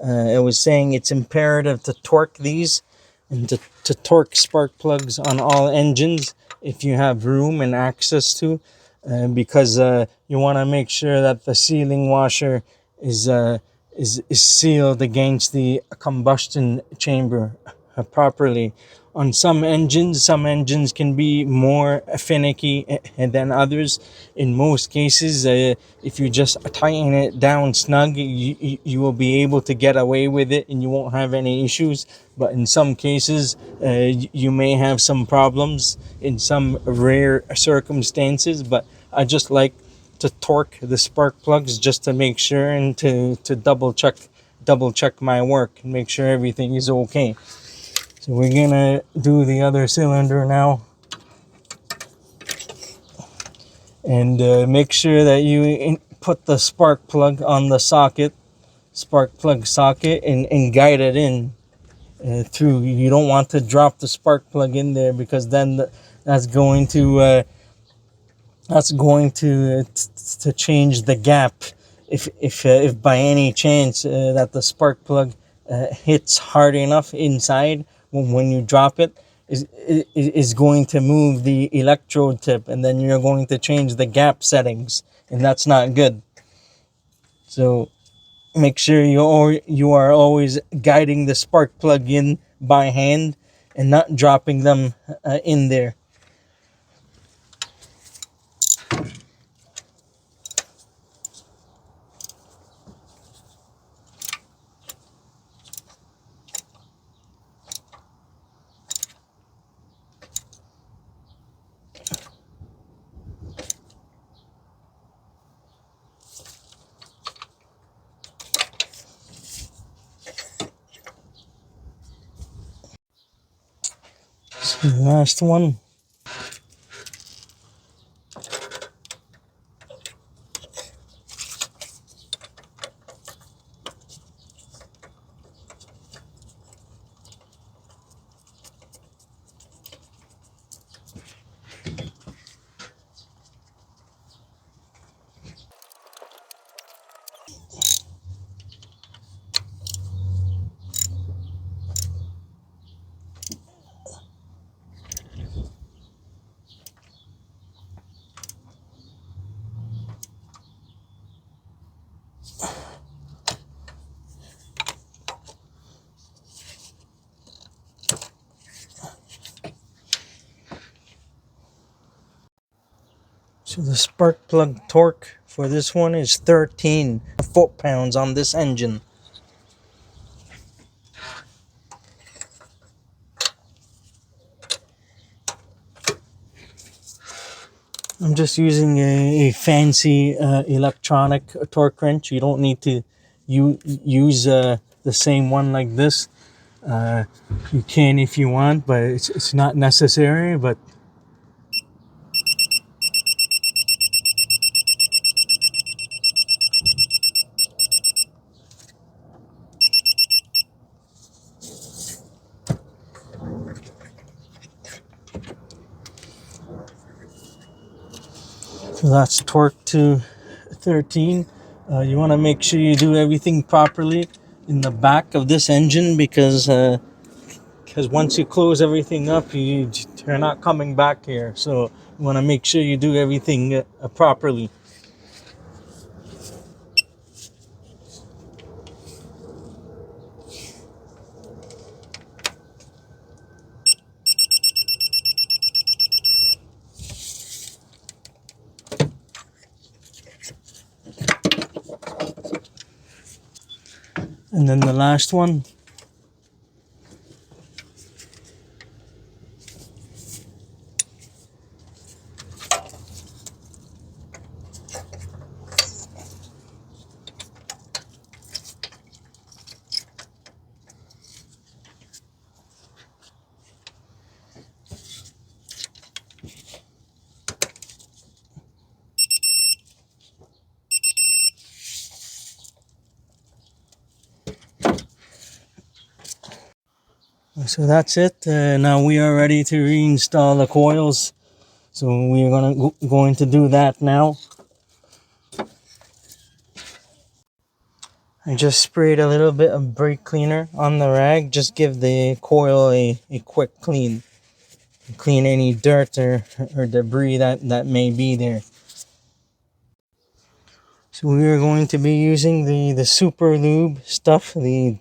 I was saying it's imperative to torque these and to torque spark plugs on all engines if you have room and access to, because you want to make sure that the sealing washer is sealed against the combustion chamber properly. On some engines can be more finicky than others. In most cases, if you just tighten it down snug, you will be able to get away with it and you won't have any issues. But in some cases, you may have some problems in some rare circumstances. But I just like to torque the spark plugs just to make sure and to double check my work and make sure everything is okay. So we're gonna do the other cylinder now, and make sure that you put the spark plug on the spark plug socket, and guide it in through. You don't want to drop the spark plug in there, because then that's going to to change the gap. If by any chance that the spark plug hits hard enough inside, when you drop it, is going to move the electrode tip, and then you're going to change the gap settings, and that's not good. So make sure you are always guiding the spark plug in by hand and not dropping them in there. So the last one. So the spark plug torque for this one is 13 foot-pounds on this engine. I'm just using a fancy electronic torque wrench. You don't need to use the same one like this. You can if you want, but it's not necessary. But so that's torque to 13. You want to make sure you do everything properly in the back of this engine, because once you close everything up, you're not coming back here. So you want to make sure you do everything properly. And then the last one. So that's it. Now we are ready to reinstall the coils. So we are going to do that now. I just sprayed a little bit of brake cleaner on the rag. Just give the coil a quick clean. Clean any dirt or debris that may be there. So we are going to be using the super lube stuff, the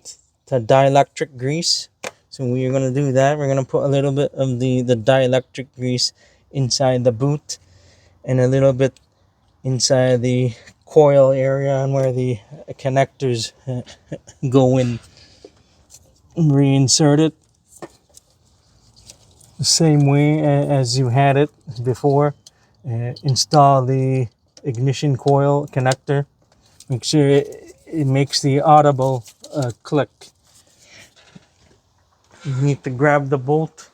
dielectric grease. So we are going to do that. We're going to put a little bit of the dielectric grease inside the boot and a little bit inside the coil area and where the connectors go in. Reinsert it the same way as you had it before. Install the ignition coil connector. Make sure it makes the audible click. You need to grab the bolt.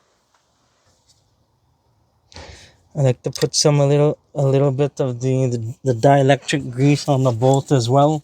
I like to put a little bit of the dielectric grease on the bolt as well.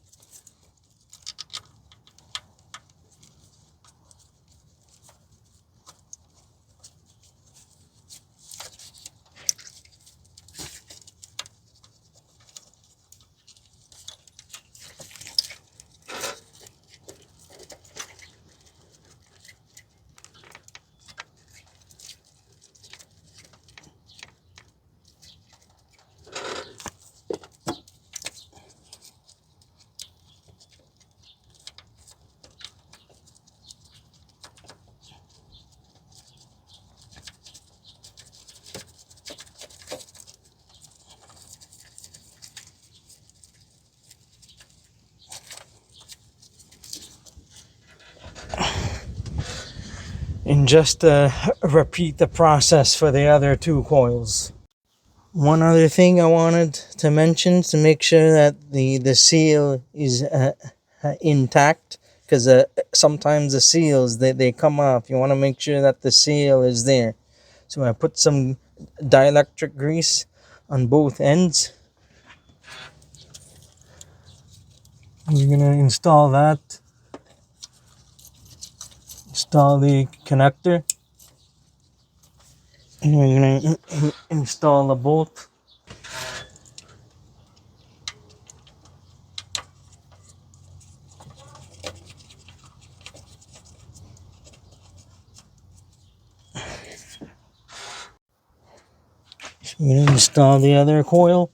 And just repeat the process for the other two coils. One other thing I wanted to mention to make sure that the seal is intact, because sometimes the seals they come off. You want to make sure that the seal is there. So I put some dielectric grease on both ends. We're gonna install that. Install the connector. And we're gonna install the bolt. So we're gonna install the other coil.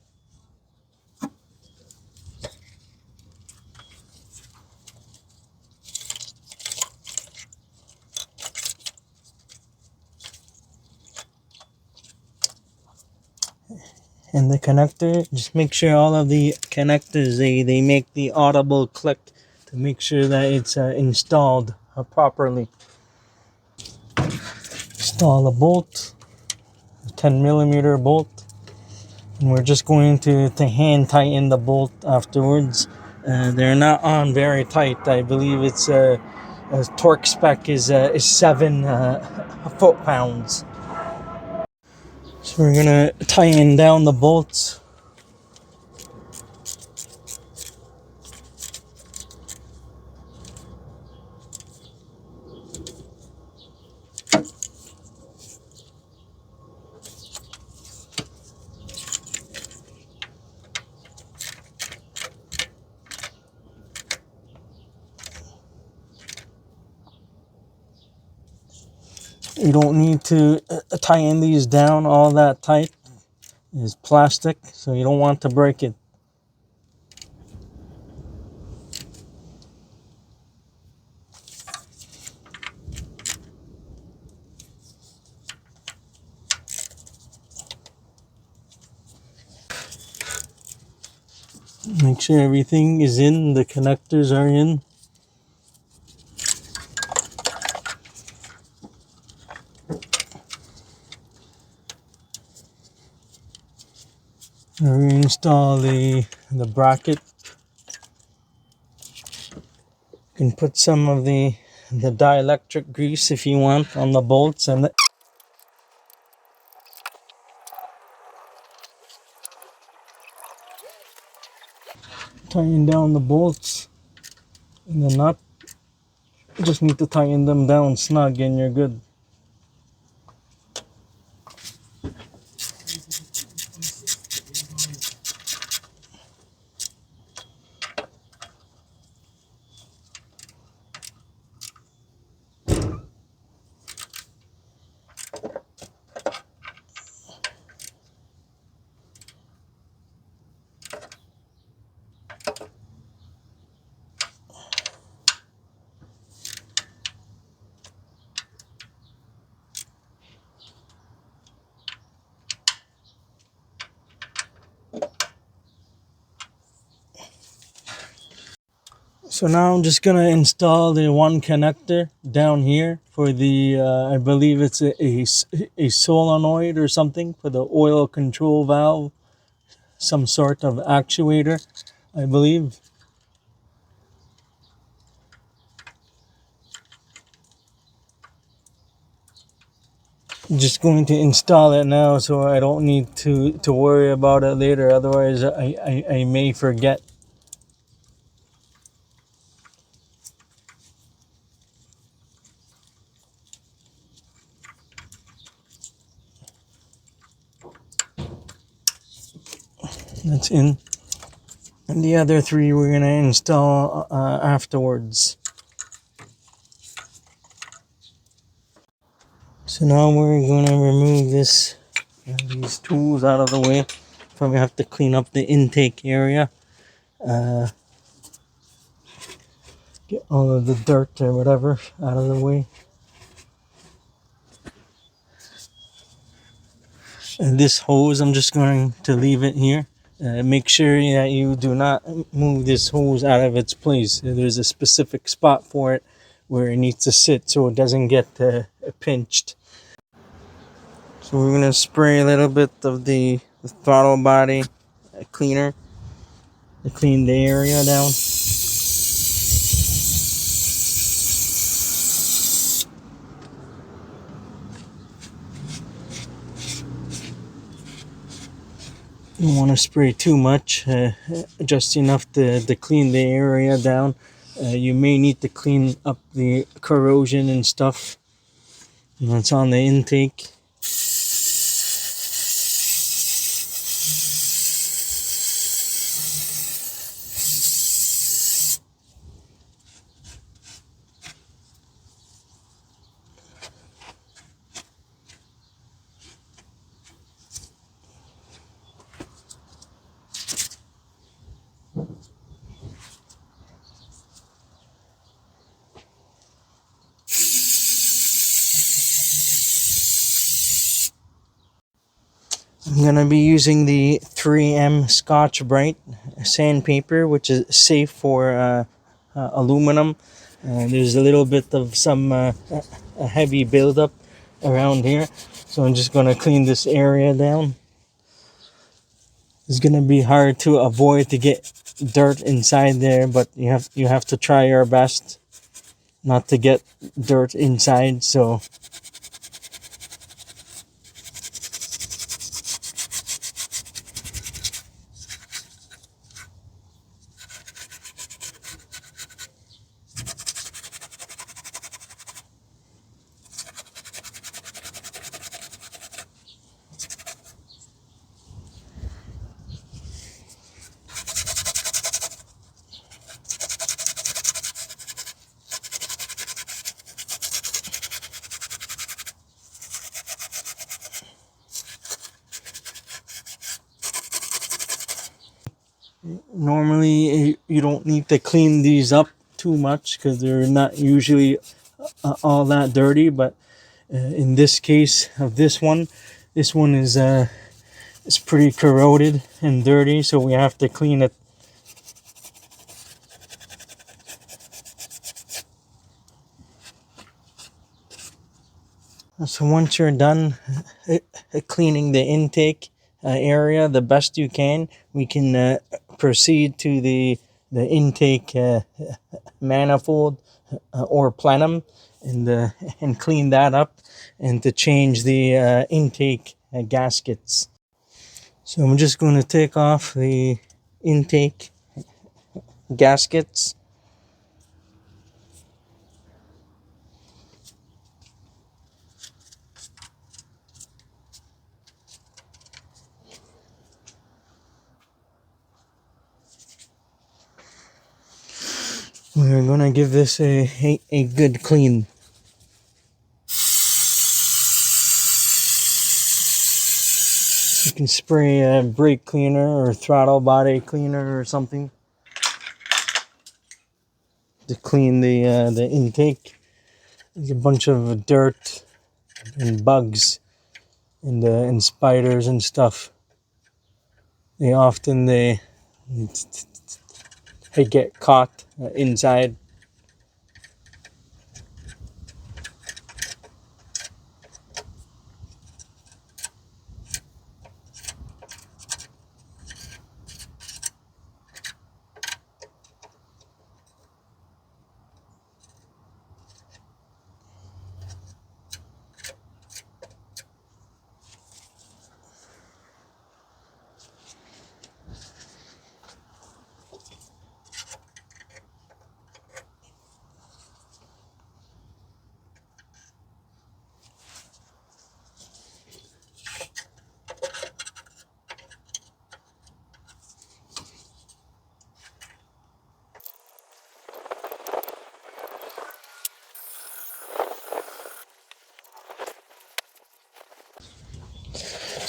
And the connector, just make sure all of the connectors they make the audible click to make sure that it's installed properly. Install a bolt, a 10mm bolt, and we're just going to hand tighten the bolt afterwards. They're not on very tight. I believe it's torque spec is 7 foot-pounds. So we're gonna tighten down the bolts. You don't need to tighten these down all that tight. It's plastic, so you don't want to break it. Make sure everything is in, the connectors are in. Reinstall the bracket. You can put some of the dielectric grease if you want on the bolts and tighten down the bolts and the nut. You just need to tighten them down snug and you're good. So now I'm just gonna install the one connector down here for the, I believe it's a solenoid or something for the oil control valve, some sort of actuator, I believe. I'm just going to install it now so I don't need to worry about it later, otherwise I may forget. That's in. And the other three we're going to install afterwards. So now we're going to remove these tools out of the way. Probably have to clean up the intake area. Get all of the dirt or whatever out of the way. And this hose, I'm just going to leave it here. Make sure that you do not move this hose out of its place. There's a specific spot for it where it needs to sit so it doesn't get pinched. So we're going to spray a little bit of the throttle body cleaner to clean the area down. You don't want to spray too much, just enough to clean the area down. You may need to clean up the corrosion and stuff that's on the intake. I'm going to be using the 3M Scotch-Brite sandpaper, which is safe for aluminum. There's a little bit of some a heavy buildup around here, so I'm just going to clean this area down. It's going to be hard to avoid to get dirt inside there, but you have to try your best not to get dirt inside. So normally you don't need to clean these up too much because they're not usually all that dirty, but in this case of this one is it's pretty corroded and dirty, so we have to clean it. So once you're done cleaning the intake area the best you can, we can proceed to the intake manifold or plenum and clean that up and to change the intake gaskets. So I'm just going to take off the intake gaskets. We're gonna give this a good clean. You can spray a brake cleaner or throttle body cleaner or something to clean the intake. There's a bunch of dirt and bugs and spiders and stuff. They get caught inside.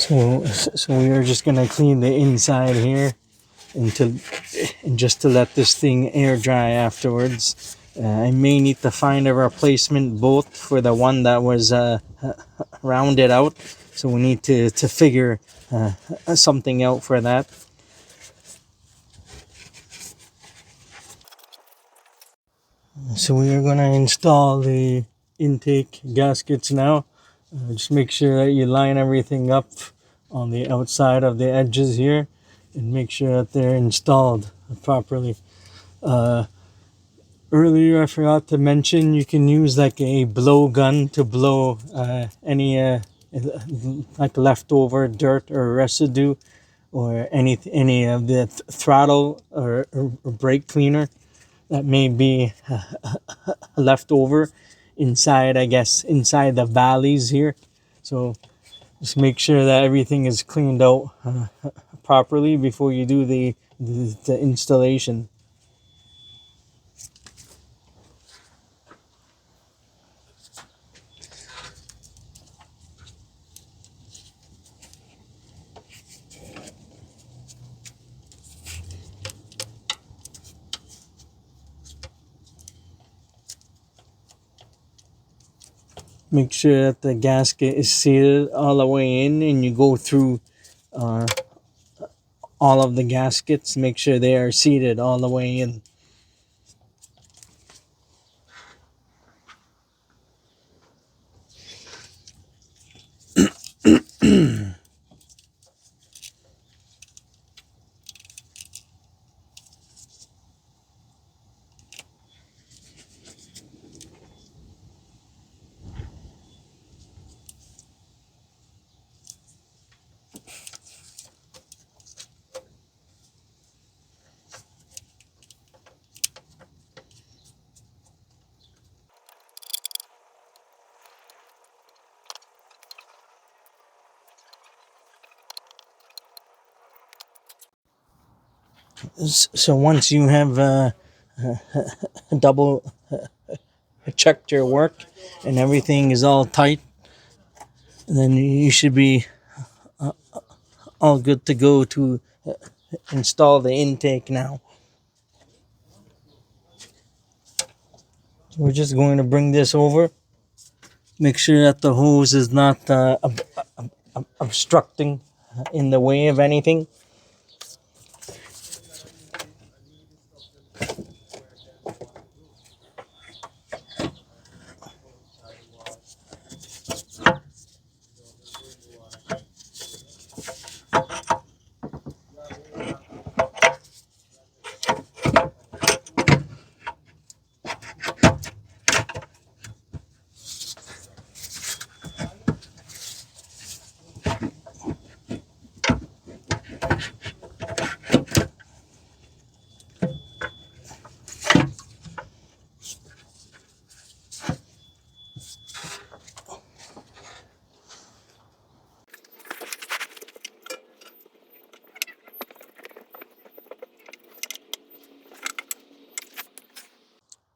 So we are just gonna clean the inside here and just to let this thing air dry afterwards. I may need to find a replacement bolt for the one that was rounded out. So we need to figure something out for that. So we are gonna install the intake gaskets now. Just make sure that you line everything up on the outside of the edges here and make sure that they're installed properly. Earlier I forgot to mention you can use like a blow gun to blow any like leftover dirt or residue or any of the throttle or brake cleaner that may be left over inside, I guess, inside the valleys here. So just make sure that everything is cleaned out properly before you do the installation. Make sure that the gasket is seated all the way in and you go through all of the gaskets. Make sure they are seated all the way in. So once you have double checked your work and everything is all tight, then you should be all good to go to install the intake now. We're just going to bring this over. Make sure that the hose is not obstructing in the way of anything.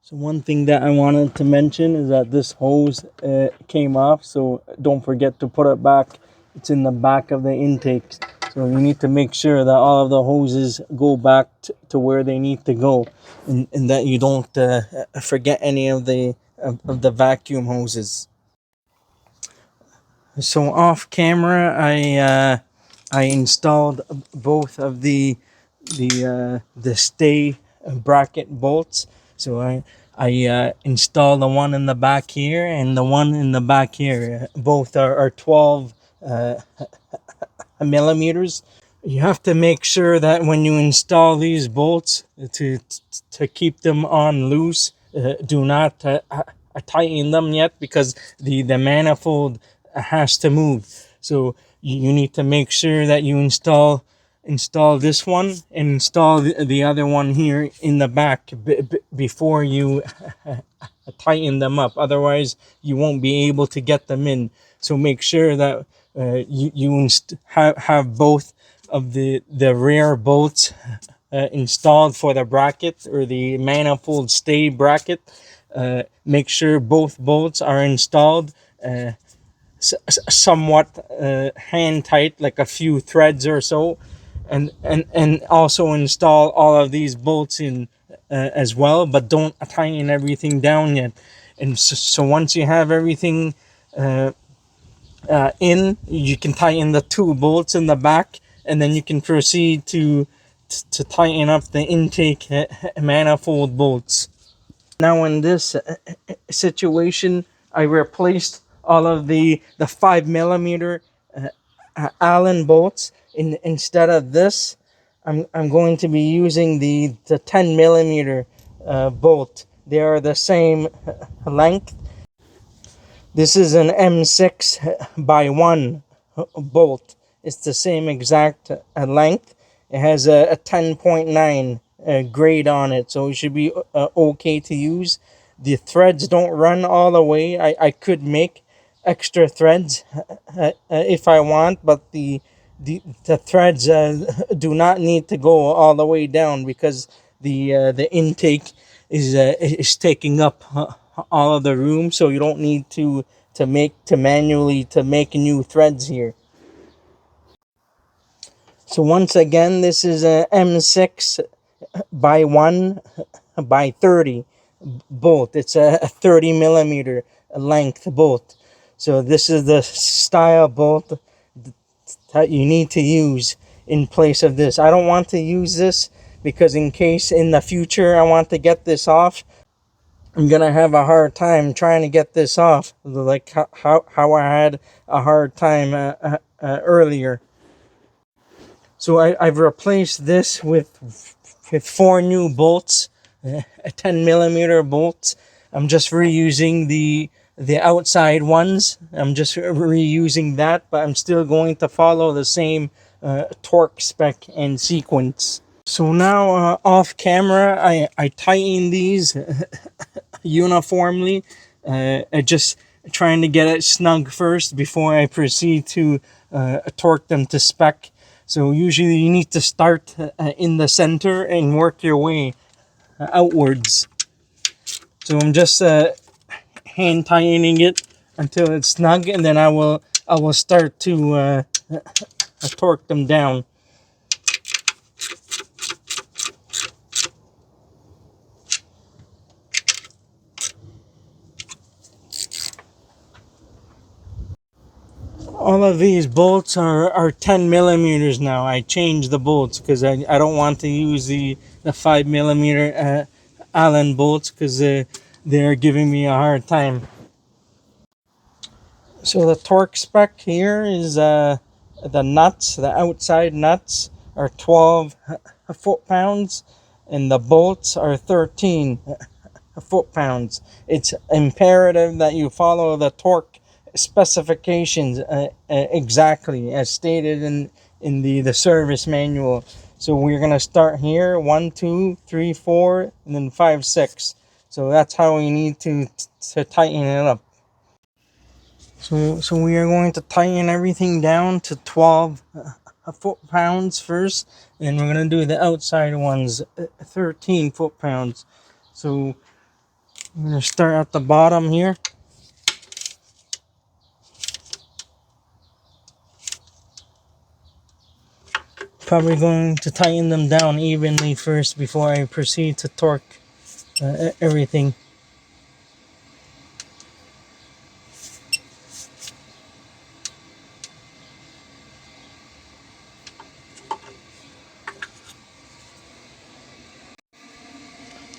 So one thing that I wanted to mention is that this hose came off, so don't forget to put it back. It's in the back of the intake. So you need to make sure that all of the hoses go back to where they need to go, and that you don't forget any of the vacuum hoses. So off camera, I installed both of the stay bracket bolts. So I installed the one in the back here and the one in the back here. Both are 12 millimeters. You have to make sure that when you install these bolts to keep them on loose, do not tighten them yet, because the manifold has to move. So you need to make sure that you install this one and install the other one here in the back before you tighten them up. Otherwise, you won't be able to get them in. So make sure that you have both of the rear bolts installed for the bracket, or the manifold stay bracket. Make sure both bolts are installed somewhat hand tight, like a few threads or so, and also install all of these bolts in as well, but don't tighten everything down yet. And so once you have everything in, you can tighten the two bolts in the back, and then you can proceed to tighten up the intake manifold bolts. Now in this situation, I replaced all of the 5 millimeter Allen bolts. Instead of this, I'm going to be using the 10 millimeter bolt. They are the same length. This is an M6 by 1 bolt. It's the same exact length. It has a 10.9 grade on it, so it should be okay to use. The threads don't run all the way. I could make extra threads if I want, but the threads do not need to go all the way down, because the intake is taking up all of the room, so you don't need to manually make new threads here. So once again, this is a M6 by 1 by 30 bolt. It's a 30 millimeter length bolt. So this is the style bolt that you need to use in place of this. I don't want to use this because in case in the future I want to get this off, I'm gonna have a hard time trying to get this off, like how I had a hard time earlier. So I've replaced this with 4 new bolts, 10 millimeter bolts. I'm just reusing the outside ones. I'm just reusing that, but I'm still going to follow the same torque spec and sequence. So now off camera, I tighten these uniformly, just trying to get it snug first before I proceed to torque them to spec. So usually you need to start in the center and work your way outwards. So I'm just hand tightening it until it's snug, and then I will start to torque them down. All of these bolts are 10 millimeters now. I changed the bolts because I don't want to use the 5 millimeter Allen bolts, because they're giving me a hard time. So the torque spec here is the nuts, the outside nuts are 12 foot-pounds, and the bolts are 13 foot-pounds. It's imperative that you follow the torque specifications exactly as stated in the service manual. So we're gonna start here, 1, 2, 3, 4, and then 5, 6. So that's how we need to tighten it up. So we are going to tighten everything down to 12 foot-pounds first, and we're going to do the outside ones 13 foot-pounds. So I'm going to start at the bottom here. Probably going to tighten them down evenly first before I proceed to torque everything.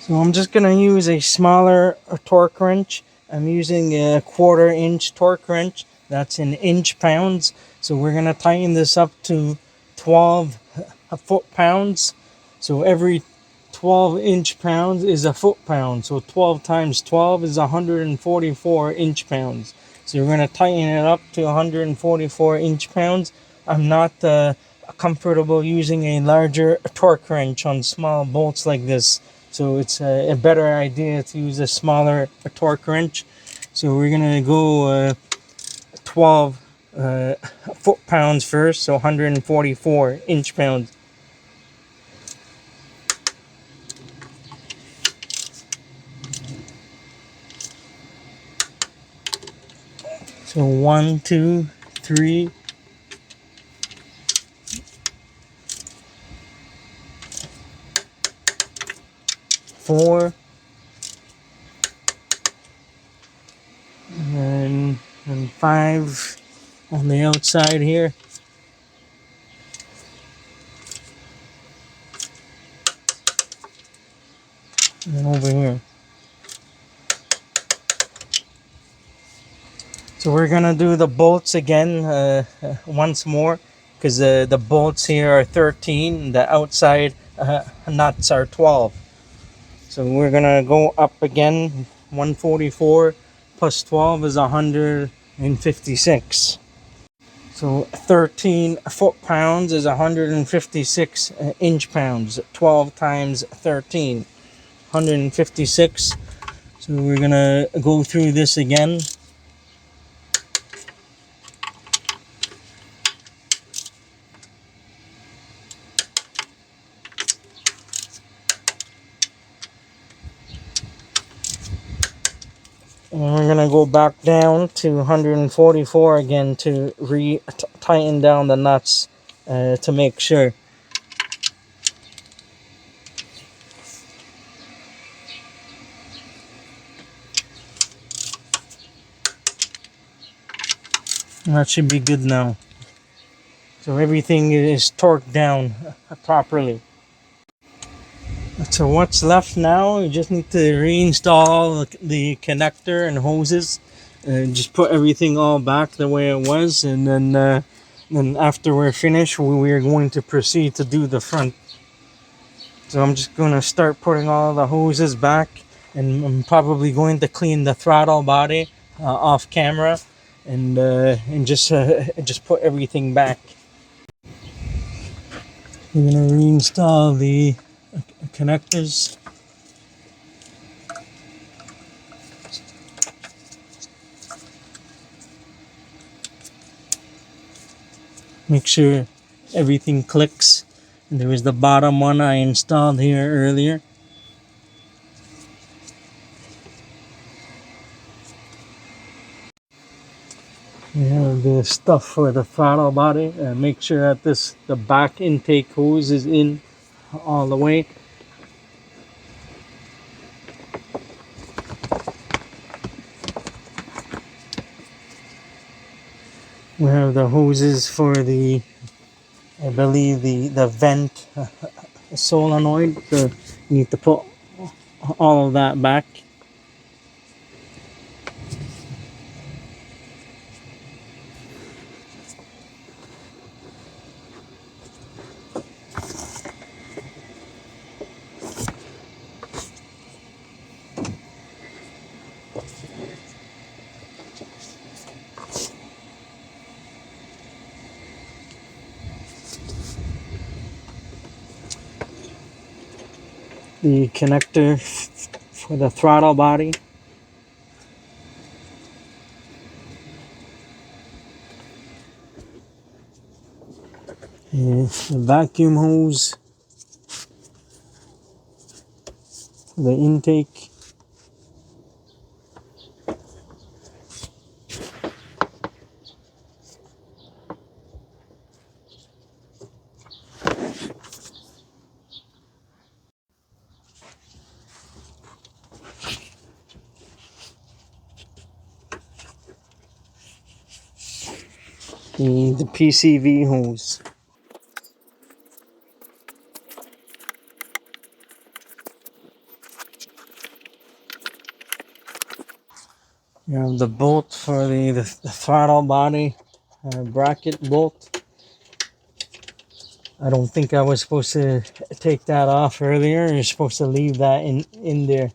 So I'm just going to use a smaller torque wrench. I'm using a 1/4 inch torque wrench. That's in inch pounds. So we're going to tighten this up to 12 foot-pounds. So every 12 inch pounds is a foot-pound. So 12 times 12 is 144 inch pounds. So we're going to tighten it up to 144 inch pounds. I'm not comfortable using a larger torque wrench on small bolts like this. So it's a better idea to use a smaller torque wrench. So we're going to go 12 foot-pounds first, so 144 inch pounds. So 1, 2, 3, 4, and 5 on the outside here. And over here. So we're gonna do the bolts again once more, because the bolts here are 13, the outside nuts are 12. So we're gonna go up again. 144 plus 12 is 156. So 13 foot-pounds is 156 inch pounds. 12 times 13, 156. So we're gonna go through this again. And we're gonna go back down to 144 again to tighten down the nuts to make sure. And that should be good now. So everything is torqued down properly. So what's left now? You just need to reinstall the connector and hoses. Just put everything all back the way it was, and then after we're finished, we are going to proceed to do the front. So I'm just going to start putting all the hoses back, and I'm probably going to clean the throttle body off camera, and just put everything back. We're going to reinstall the connectors. Make sure everything clicks. And there was the bottom one I installed here earlier. We have the stuff for the throttle body. Make sure that the back intake hose is in all the way. We have the hoses for the, I believe the vent solenoid. So you need to put all of that back. The connector for the throttle body. The vacuum hose, the intake, the PCV hose. You have the bolt for the throttle body bracket bolt. I don't think I was supposed to take that off earlier. You're supposed to leave that in there.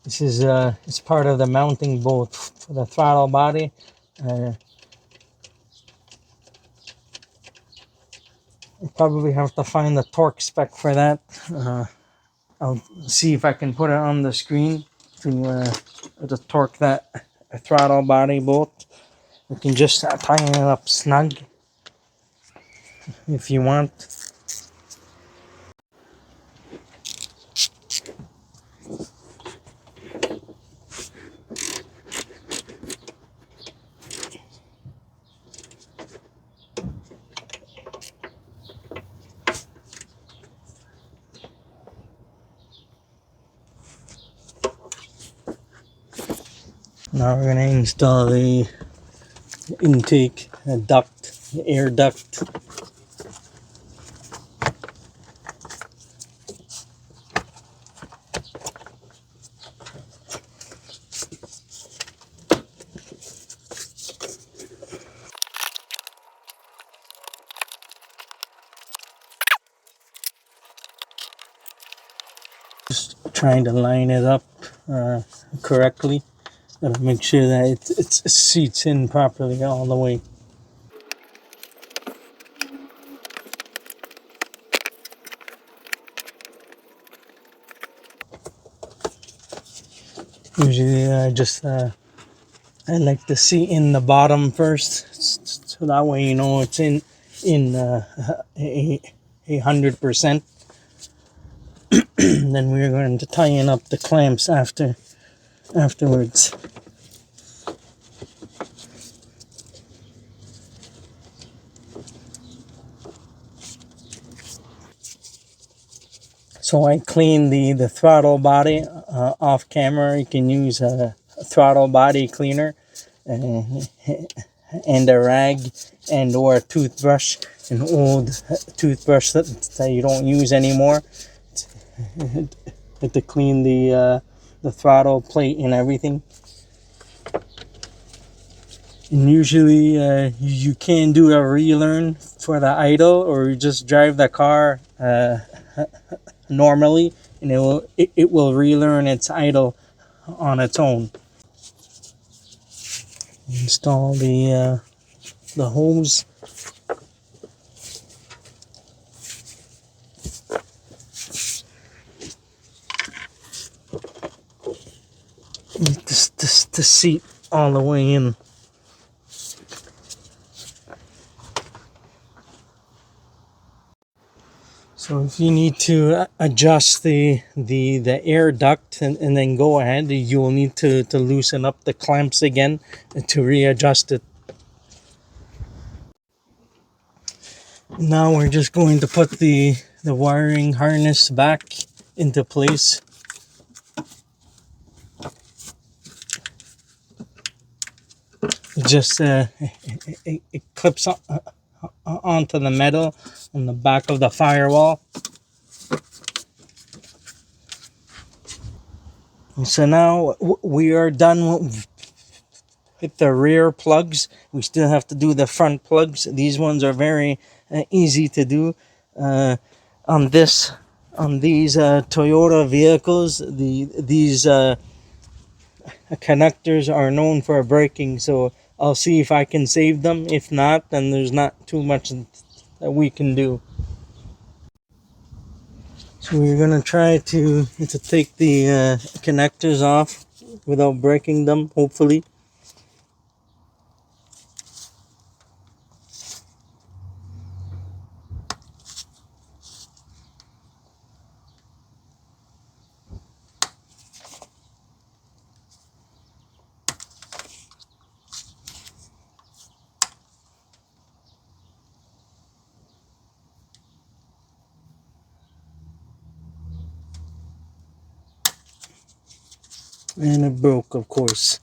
This is it's part of the mounting bolt for the throttle body. I probably have to find the torque spec for that. I'll see if I can put it on the screen to torque that throttle body bolt. You can just tighten it up snug if you want. Now we're going to install the intake duct, the air duct. Just trying to line it up correctly. Gotta make sure that it seats in properly all the way. Usually I like to seat in the bottom first, so that way you know it's in 100%. Then we're going to tighten up the clamps afterwards. So I clean the throttle body off camera. You can use a throttle body cleaner and a rag and or a toothbrush, an old toothbrush that you don't use anymore, to clean the throttle plate and everything. And usually you can do a relearn for the idle, or you just drive the car normally, and it will relearn its idle on its own. Install the hose. The seat all the way in. So if you need to adjust the air duct and then go ahead, you will need to loosen up the clamps again to readjust it. Now we're just going to put the wiring harness back into place. It just it clips onto the metal on the back of the firewall. So now we are done with the rear plugs. We still have to do the front plugs. These ones are very easy to do. On these Toyota vehicles, these connectors are known for breaking, so I'll see if I can save them. If not, then there's not too much that we can do. So we're gonna try to take the connectors off without breaking them, hopefully. And it broke, of course.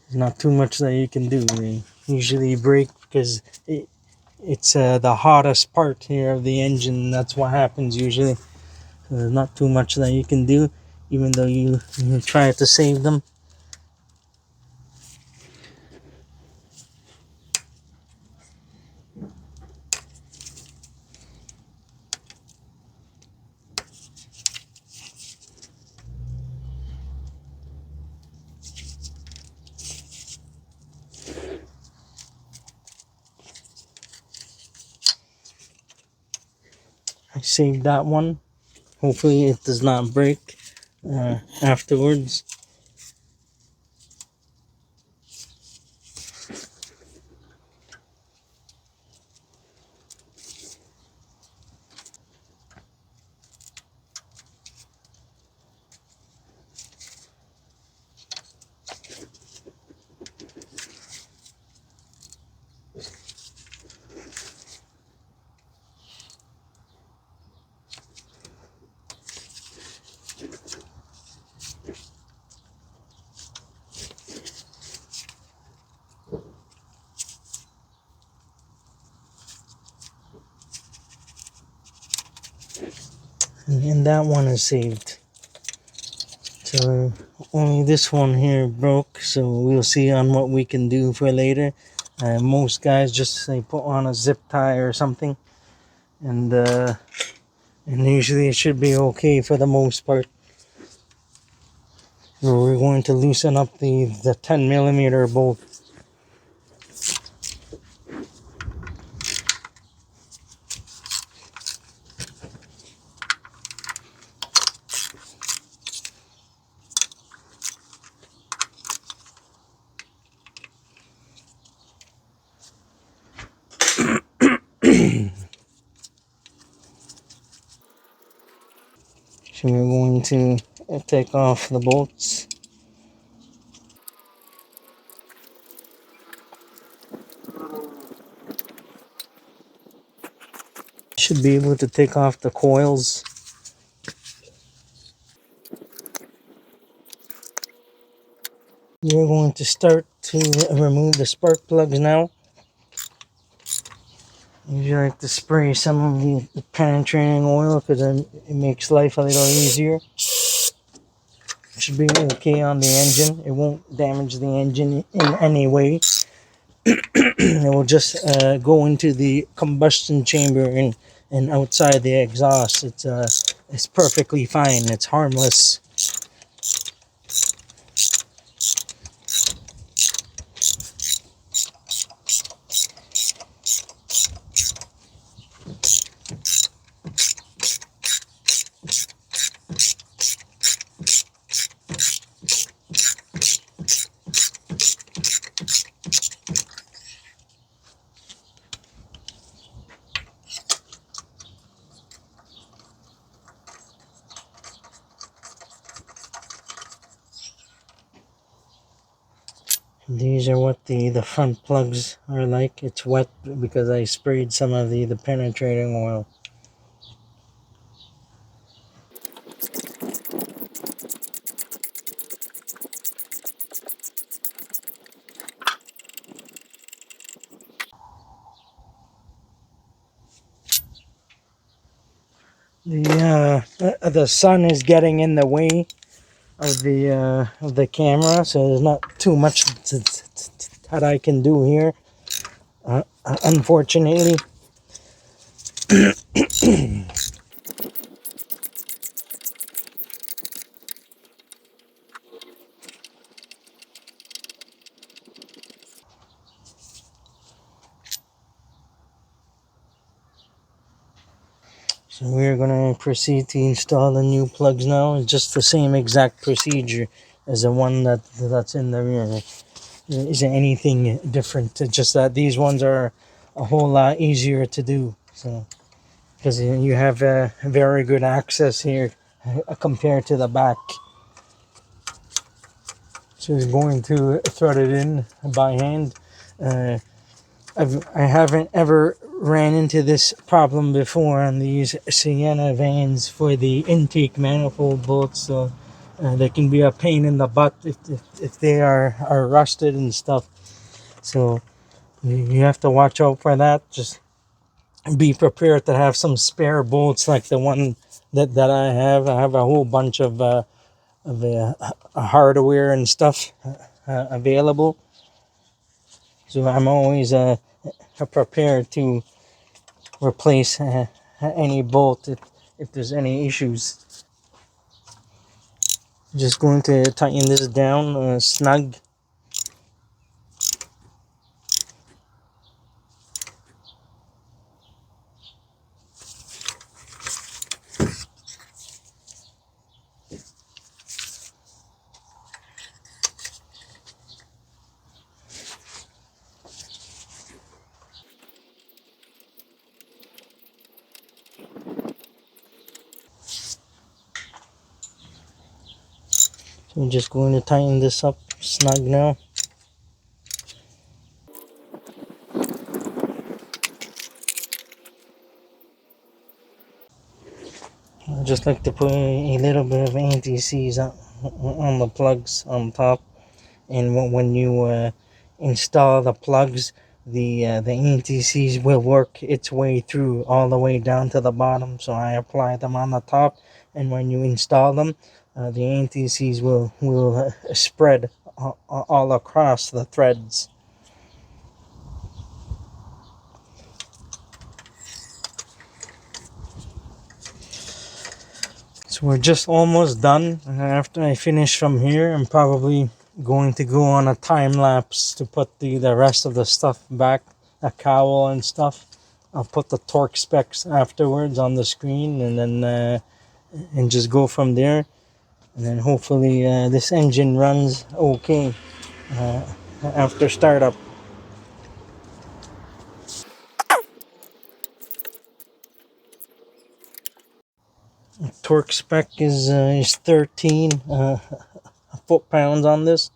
There's not too much that you can do. They usually break because it's the hottest part here of the engine. That's what happens usually. So there's not too much that you can do, even though you try to save them. I saved that one. Hopefully it does not break afterwards. And that one is saved. So only this one here broke, so we'll see on what we can do for later. Most guys just put on a zip tie or something, and usually it should be okay for the most part. So we're going to loosen up the 10mm bolt. So we're going to take off the bolts. Should be able to take off the coils. We're going to start to remove the spark plugs now. I usually like to spray some of the penetrating oil because it makes life a little easier. Should be okay on the engine. It won't damage the engine in any way. It will just go into the combustion chamber and outside the exhaust. It's perfectly fine. It's harmless. These are what the front plugs are like. It's wet because I sprayed some of the penetrating oil. The sun is getting in the way of the camera, so there's not too much that I can do here, unfortunately. So we're going to proceed to install the new plugs now. It's just the same exact procedure as the one that's in the rear. There isn't anything different. It's just that these ones are a whole lot easier to do. So because you have very good access here compared to the back. So we're going to thread it in by hand. I haven't ever ran into this problem before on these Sienna vans for the intake manifold bolts, so they can be a pain in the butt if they are rusted and stuff. So You have to watch out for that. Just be prepared to have some spare bolts like the one that I have. I have a whole bunch of hardware and stuff available. So I'm always prepared to replace any bolt if there's any issues. Just going to tighten this down snug. So I'm just going to tighten this up snug now. I just like to put a little bit of anti-seize on the plugs on top, and when you install the plugs, the anti-seize will work its way through all the way down to the bottom. So I apply them on the top, and when you install them, the anti-seize will spread all across the threads. So we're just almost done. After I finish from here, I'm probably going to go on a time lapse to put the rest of the stuff back, a cowl and stuff. I'll put the torque specs afterwards on the screen, and then and just go from there. And then hopefully this engine runs okay after startup. Torque spec is 13 foot-pounds on this.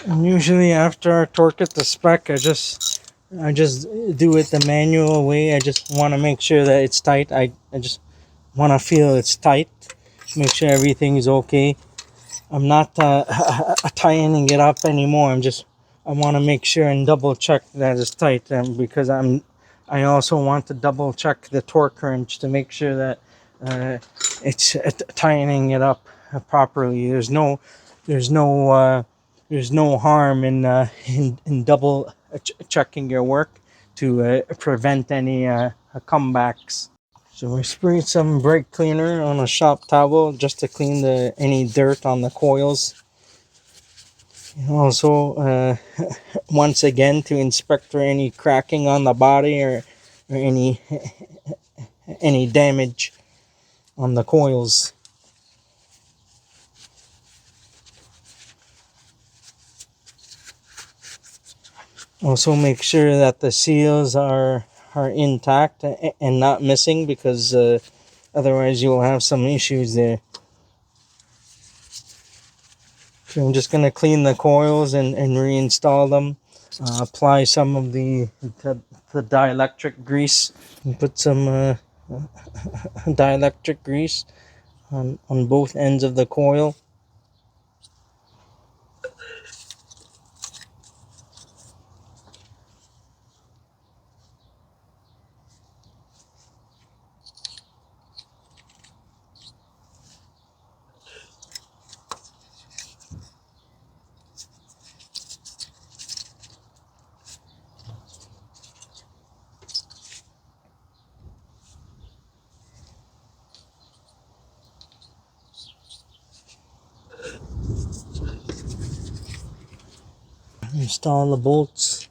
And usually after I torque it to spec, I just do it the manual way. I just want to make sure that it's tight. I just want to feel it's tight. Make sure everything is okay. I'm not tightening it up anymore. I want to make sure and double check that it's tight, because I also want to double check the torque wrench to make sure that it's tightening it up properly. There's no harm in double checking your work to prevent any comebacks. So we sprayed some brake cleaner on a shop towel just to clean any dirt on the coils. And also, once again, to inspect for any cracking on the body or any damage on the coils. Also make sure that the seals are intact and not missing, because otherwise you'll have some issues there. So I'm just going to clean the coils and reinstall them. Apply some of the dielectric grease, and put some dielectric grease on both ends of the coil. Install the bolts.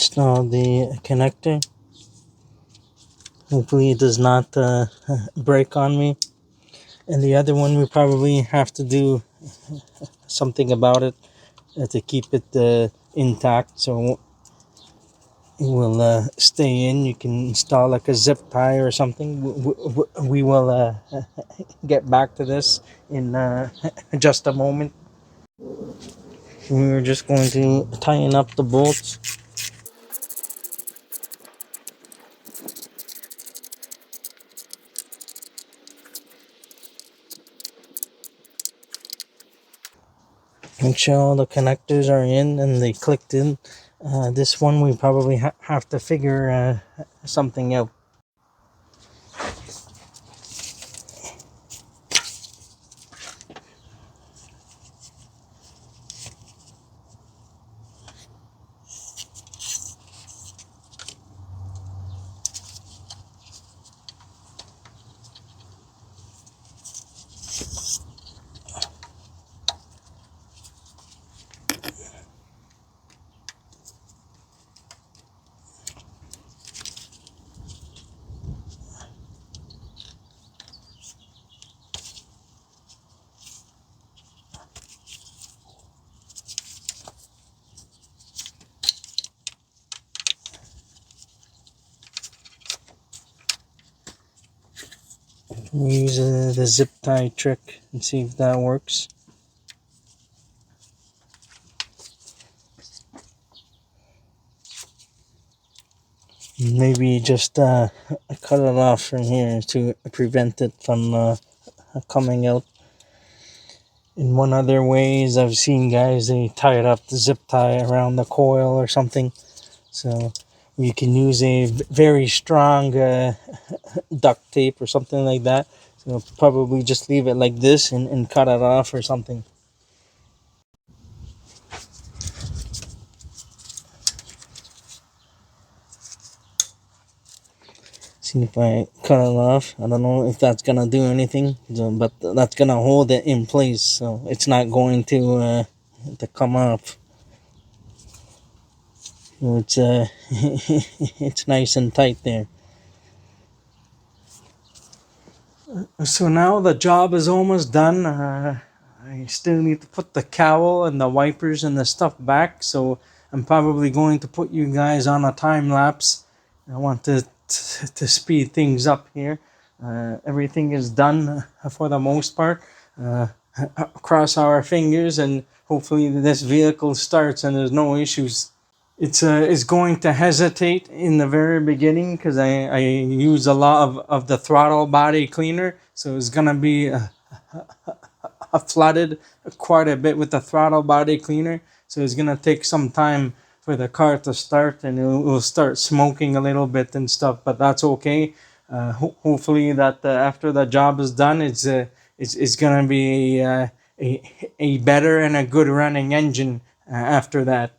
install the connector. Hopefully it does not break on me. And the other one, we probably have to do something about it to keep it intact, so it will stay in. You can install like a zip tie or something. We will get back to this in just a moment. We're just going to tighten up the bolts. Make sure all the connectors are in and they clicked in. This one we probably have to figure something out. Use the zip tie trick and see if that works. Maybe just cut it off from here to prevent it from coming out. In one other ways, I've seen guys, they tie it up, the zip tie around the coil or something. So you can use a very strong duct tape or something like that. So probably just leave it like this and cut it off or something. See if I cut it off. I don't know if that's gonna do anything, but that's gonna hold it in place, so it's not going to come off. So it's it's nice and tight there. So now the job is almost done. I still need to put the cowl and the wipers and the stuff back, so I'm probably going to put you guys on a time lapse. I want to speed things up here. Everything is done for the most part. Cross our fingers and hopefully this vehicle starts and there's no issues. It's going to hesitate in the very beginning because I use a lot of the throttle body cleaner, so it's gonna be flooded quite a bit with the throttle body cleaner, so it's gonna take some time for the car to start, and it will start smoking a little bit and stuff, but that's okay. Hopefully that after the job is done, it's gonna be a better and a good running engine after that.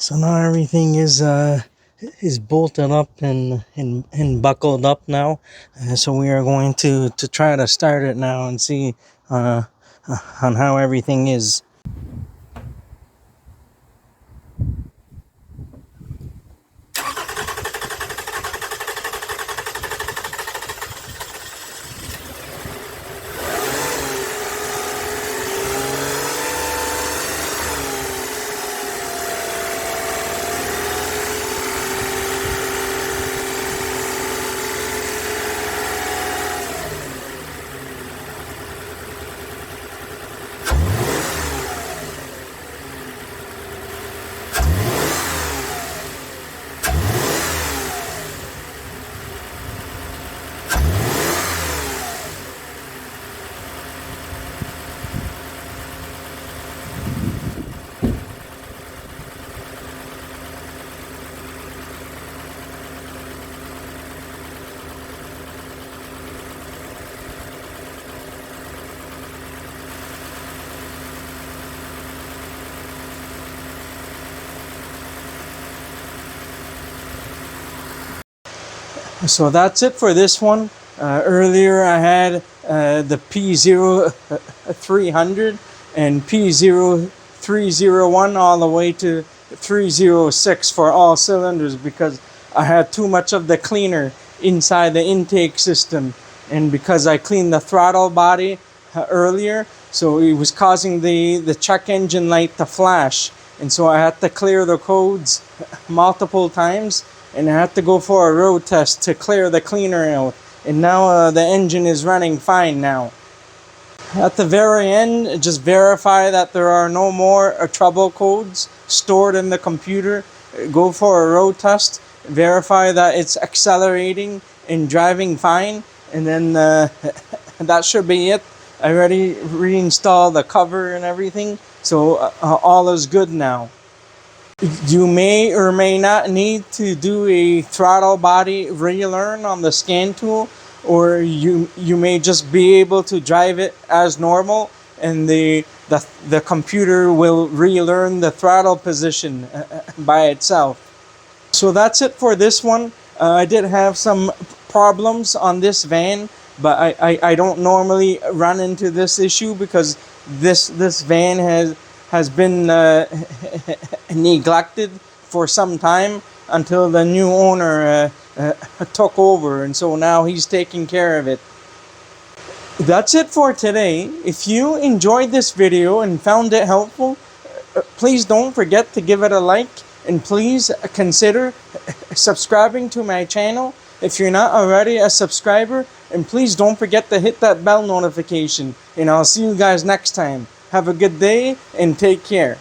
So now everything is bolted up and buckled up now. So we are going to try to start it now and see on how everything is. So that's it for this one. Earlier I had the P0300 and P0301 all the way to 306 for all cylinders because I had too much of the cleaner inside the intake system, and because I cleaned the throttle body earlier, so it was causing the check engine light to flash, and so I had to clear the codes multiple times, and I had to go for a road test to clear the cleaner out, and now the engine is running fine now. At the very end, just verify that there are no more trouble codes stored in the computer. Go for a road test, verify that it's accelerating and driving fine, and then that should be it. I already reinstalled the cover and everything, so all is good now. You may or may not need to do a throttle body relearn on the scan tool, or you may just be able to drive it as normal, and the computer will relearn the throttle position by itself. So that's it for this one. I did have some problems on this van, but I don't normally run into this issue because this van has been neglected for some time until the new owner took over, and so now he's taking care of it. That's it for today. If you enjoyed this video and found it helpful, please don't forget to give it a like, and please consider subscribing to my channel if you're not already a subscriber, and please don't forget to hit that bell notification, and I'll see you guys next time. Have a good day and take care.